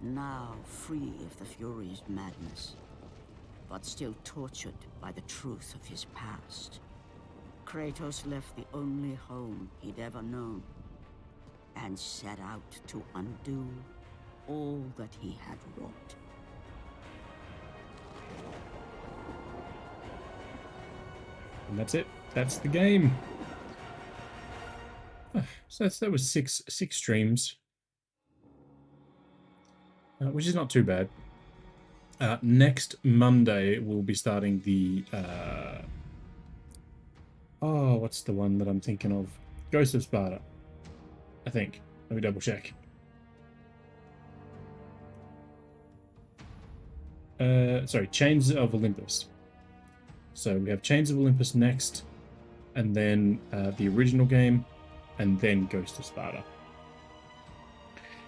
Now free of the Fury's madness, but still tortured by the truth of his past, Kratos left the only home he'd ever known and set out to undo all that he had wrought. And that's it. That's the game. So that was six streams, which is not too bad. Next Monday we'll be starting the what's the one that I'm thinking of? Ghost of Sparta, I think. Let me double check. Sorry, Chains of Olympus. So we have Chains of Olympus next, and then the original game, and then Ghost of Sparta.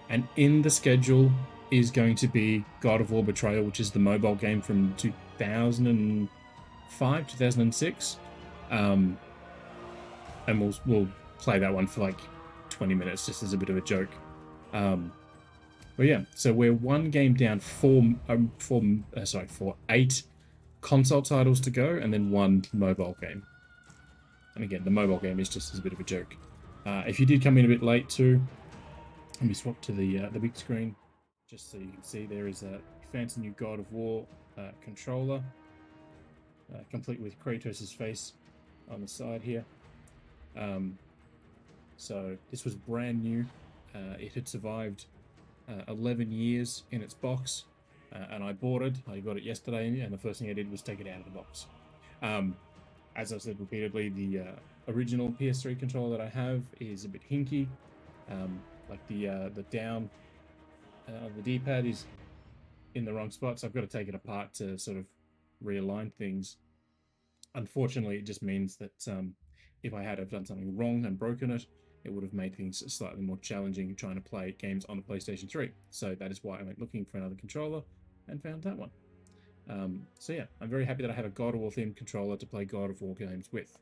And in the schedule is going to be God of War Betrayal, which is the mobile game from 2005, 2006. And we'll play that one for like 20 minutes just as a bit of a joke. But yeah, so we're one game down, for 8 console titles to go, and then one mobile game. And again, the mobile game is just as a bit of a joke. If you did come in a bit late too, let me swap to the big screen, just so you can see there is a fancy new God of War controller, complete with Kratos' face on the side here. So this was brand new. It had survived 11 years in its box, and I bought it. I got it yesterday, and the first thing I did was take it out of the box. As I've said repeatedly, the original PS3 controller that I have is a bit hinky. Like the down of the D-pad is in the wrong spot, so I've got to take it apart to sort of realign things. Unfortunately, it just means that if I had have done something wrong and broken it, it would have made things slightly more challenging trying to play games on the PlayStation 3. So that is why I went looking for another controller and found that one. So yeah, I'm very happy that I have a God of War themed controller to play God of War games with.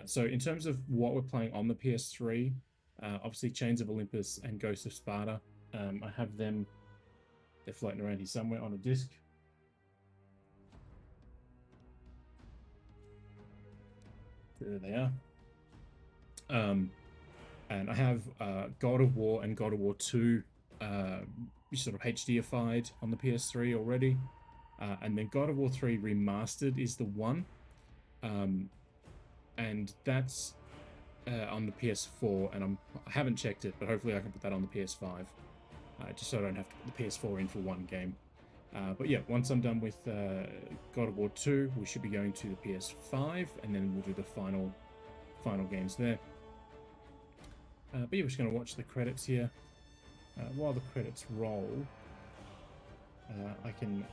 So in terms of what we're playing on the PS3, obviously Chains of Olympus and Ghost of Sparta. I have them, they're floating around here somewhere on a disc. There they are. And I have God of War and God of War 2 sort of HDified on the PS3 already. And then God of War 3 Remastered is the one. And that's on the PS4, and I haven't checked it, but hopefully I can put that on the PS5. Just so I don't have to put the PS4 in for one game. But yeah, once I'm done with God of War 2, we should be going to the PS5, and then we'll do the final games there. But yeah, we're just going to watch the credits here. While the credits roll, I can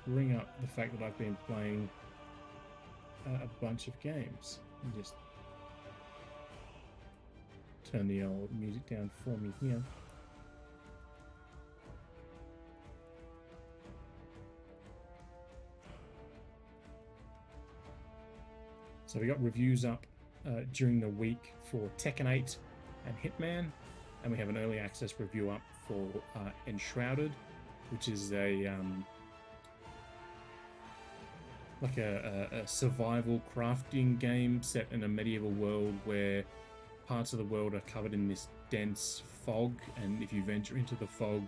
bring up the fact that I've been playing a bunch of games. And just turn the old music down for me here. So we got reviews up during the week for Tekken 8 and Hitman, and we have an early access review up for Enshrouded, which is a like a survival crafting game set in a medieval world where parts of the world are covered in this dense fog, and if you venture into the fog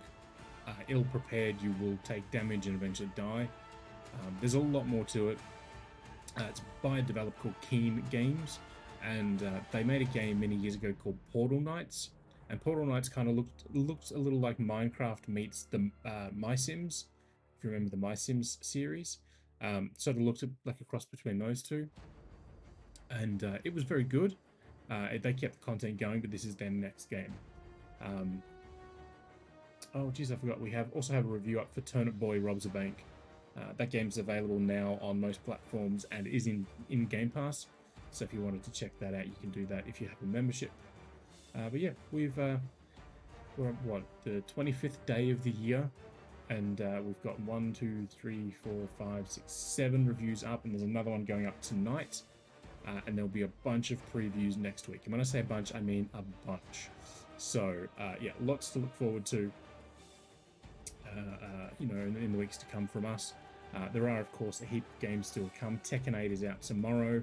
ill prepared, you will take damage and eventually die. There's a lot more to it. It's by a developer called Keen Games, and they made a game many years ago called Portal Knights, and Portal Knights kind of looks a little like Minecraft meets the My Sims, if you remember the My Sims series. Sort of looked like a cross between those two, and it was very good. They kept the content going, but this is their next game. Oh geez, I forgot, we also have a review up for Turnip Boy Robs a Bank. That game's available now on most platforms and is in Game Pass, so if you wanted to check that out, you can do that if you have a membership. But yeah, we're at what, the 25th day of the year, and we've got 1, 2, 3, 4, 5, 6, 7 reviews up, and there's another one going up tonight, and there'll be a bunch of previews next week. And when I say a bunch, I mean a bunch. So yeah, lots to look forward to, you know, in the weeks to come from us. There are, of course, a heap of games still to come. Tekken 8 is out tomorrow,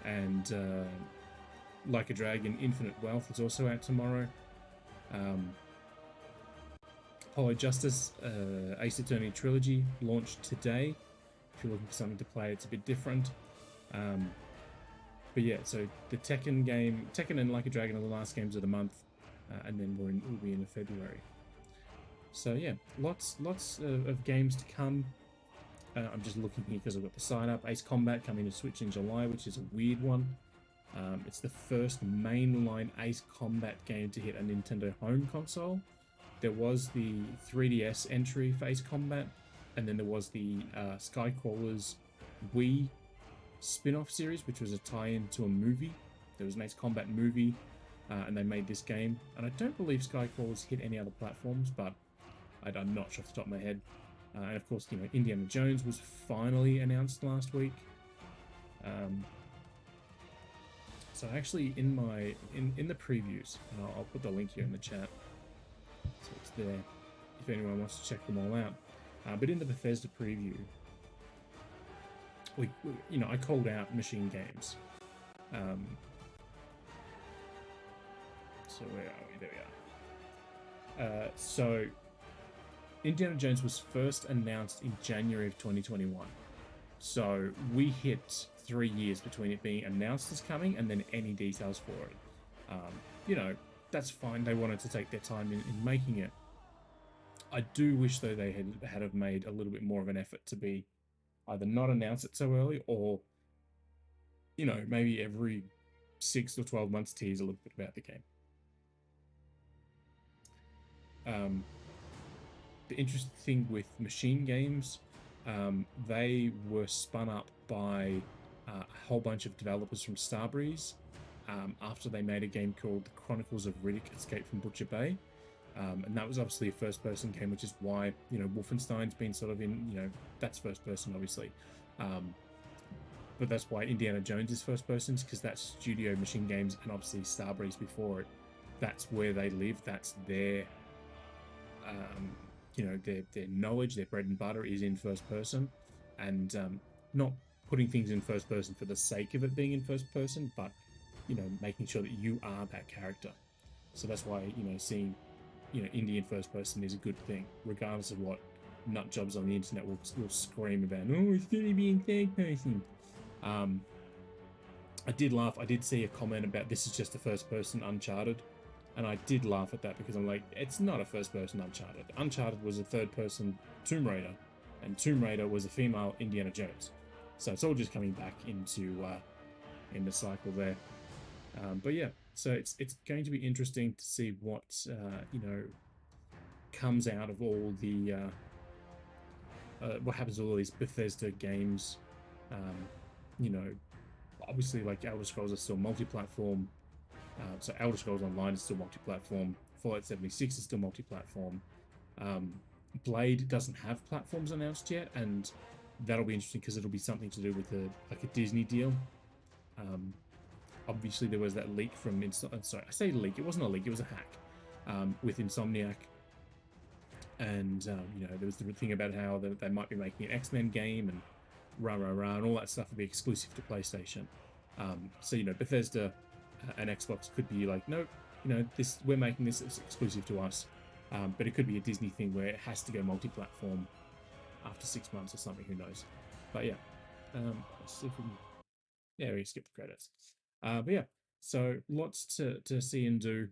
and Like a Dragon Infinite Wealth is also out tomorrow. Hollow Justice Ace Attorney Trilogy launched today. If you're looking for something to play, it's a bit different. But yeah, so the Tekken and Like a Dragon are the last games of the month, and then we'll be in February. So yeah, lots of games to come. I'm just looking here because I've got the sign up. Ace Combat coming to Switch in July, which is a weird one. It's the first mainline Ace Combat game to hit a Nintendo home console. There was the 3DS entry for Ace Combat, and then there was the Skycrawlers Wii spin-off series, which was a tie-in to a movie. There was an Ace Combat movie, and they made this game. And I don't believe Skycrawlers hit any other platforms, but I'm not sure off the top of my head. And of course, you know, Indiana Jones was finally announced last week. So actually, in the previews, and I'll put the link here in the chat, so it's there if anyone wants to check them all out. But in the Bethesda preview, we you know, I called out Machine Games. So where are we? There we are. So Indiana Jones was first announced in January of 2021. So we hit 3 years between it being announced as coming and then any details for it. You know, that's fine. They wanted to take their time in making it. I do wish, though, they had have made a little bit more of an effort to be either not announce it so early, or, you know, maybe every 6 or 12 months tease a little bit about the game. The interesting thing with Machine Games, they were spun up by a whole bunch of developers from Starbreeze after they made a game called The Chronicles of Riddick: Escape from Butcher Bay. And that was obviously a first-person game, which is why, you know, Wolfenstein's been sort of in, you know, that's first-person, obviously. But that's why Indiana Jones is first-person, because that's Studio Machine Games and obviously Starbreeze before it. That's where they live. That's their, you know, their knowledge, their bread and butter is in first-person. And not putting things in first-person for the sake of it being in first-person, but, you know, making sure that you are that character. So that's why, you know, seeing, you know, indie in first person is a good thing, regardless of what nut jobs on the internet will scream about. Oh, it's gonna be in third person. I did laugh. I did see a comment about this is just a first person Uncharted, and I did laugh at that because I'm like, it's not a first person Uncharted. Uncharted was a third person Tomb Raider, and Tomb Raider was a female Indiana Jones. So it's all just coming back into in the cycle there. But yeah. So it's going to be interesting to see what you know, comes out of all the what happens with all these Bethesda games, you know, obviously, like Elder Scrolls are still multi-platform. So Elder Scrolls Online is still multi-platform. Fallout 76 is still multi-platform. Blade doesn't have platforms announced yet, and that'll be interesting because it'll be something to do with a Disney deal. Obviously, there was that leak from sorry, I say leak. It wasn't a leak. It was a hack with Insomniac, and you know, there was the thing about how they might be making an X-Men game and rah rah rah, and all that stuff will be exclusive to PlayStation. So you know, Bethesda and Xbox could be like, nope, you know, we're making this exclusive to us. But it could be a Disney thing where it has to go multi-platform after 6 months or something. Who knows? But yeah, let's see if we can. Yeah, we skip the credits. But yeah, so lots to see and do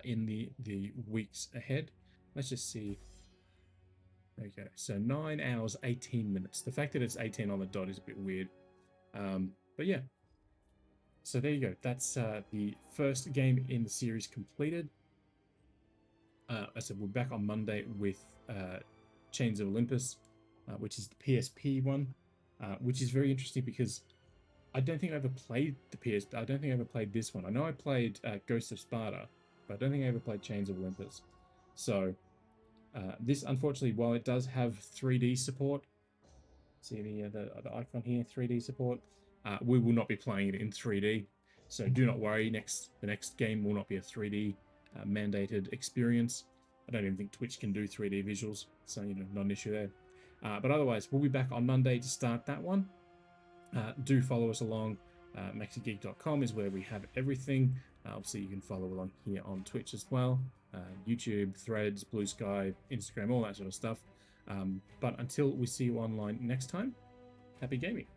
in the weeks ahead. Let's just see. Okay, so 9 hours 18 minutes. The fact that it's 18 on the dot is a bit weird. But yeah. So there you go. That's the first game in the series completed. I said we're back on Monday with Chains of Olympus, which is the PSP one, which is very interesting because I don't think I ever played the PSP. I don't think I ever played this one. I know I played Ghost of Sparta, but I don't think I ever played Chains of Olympus. So this, unfortunately, while it does have 3D support, see the icon here, 3D support, we will not be playing it in 3D. So do not worry. The next game will not be a 3D mandated experience. I don't even think Twitch can do 3D visuals, so you know, not an issue there. But otherwise, we'll be back on Monday to start that one. Do follow us along. MaxiGeek.com is where we have everything. Obviously, you can follow along here on Twitch as well. YouTube, Threads, Blue Sky, Instagram, all that sort of stuff. But until we see you online next time, happy gaming.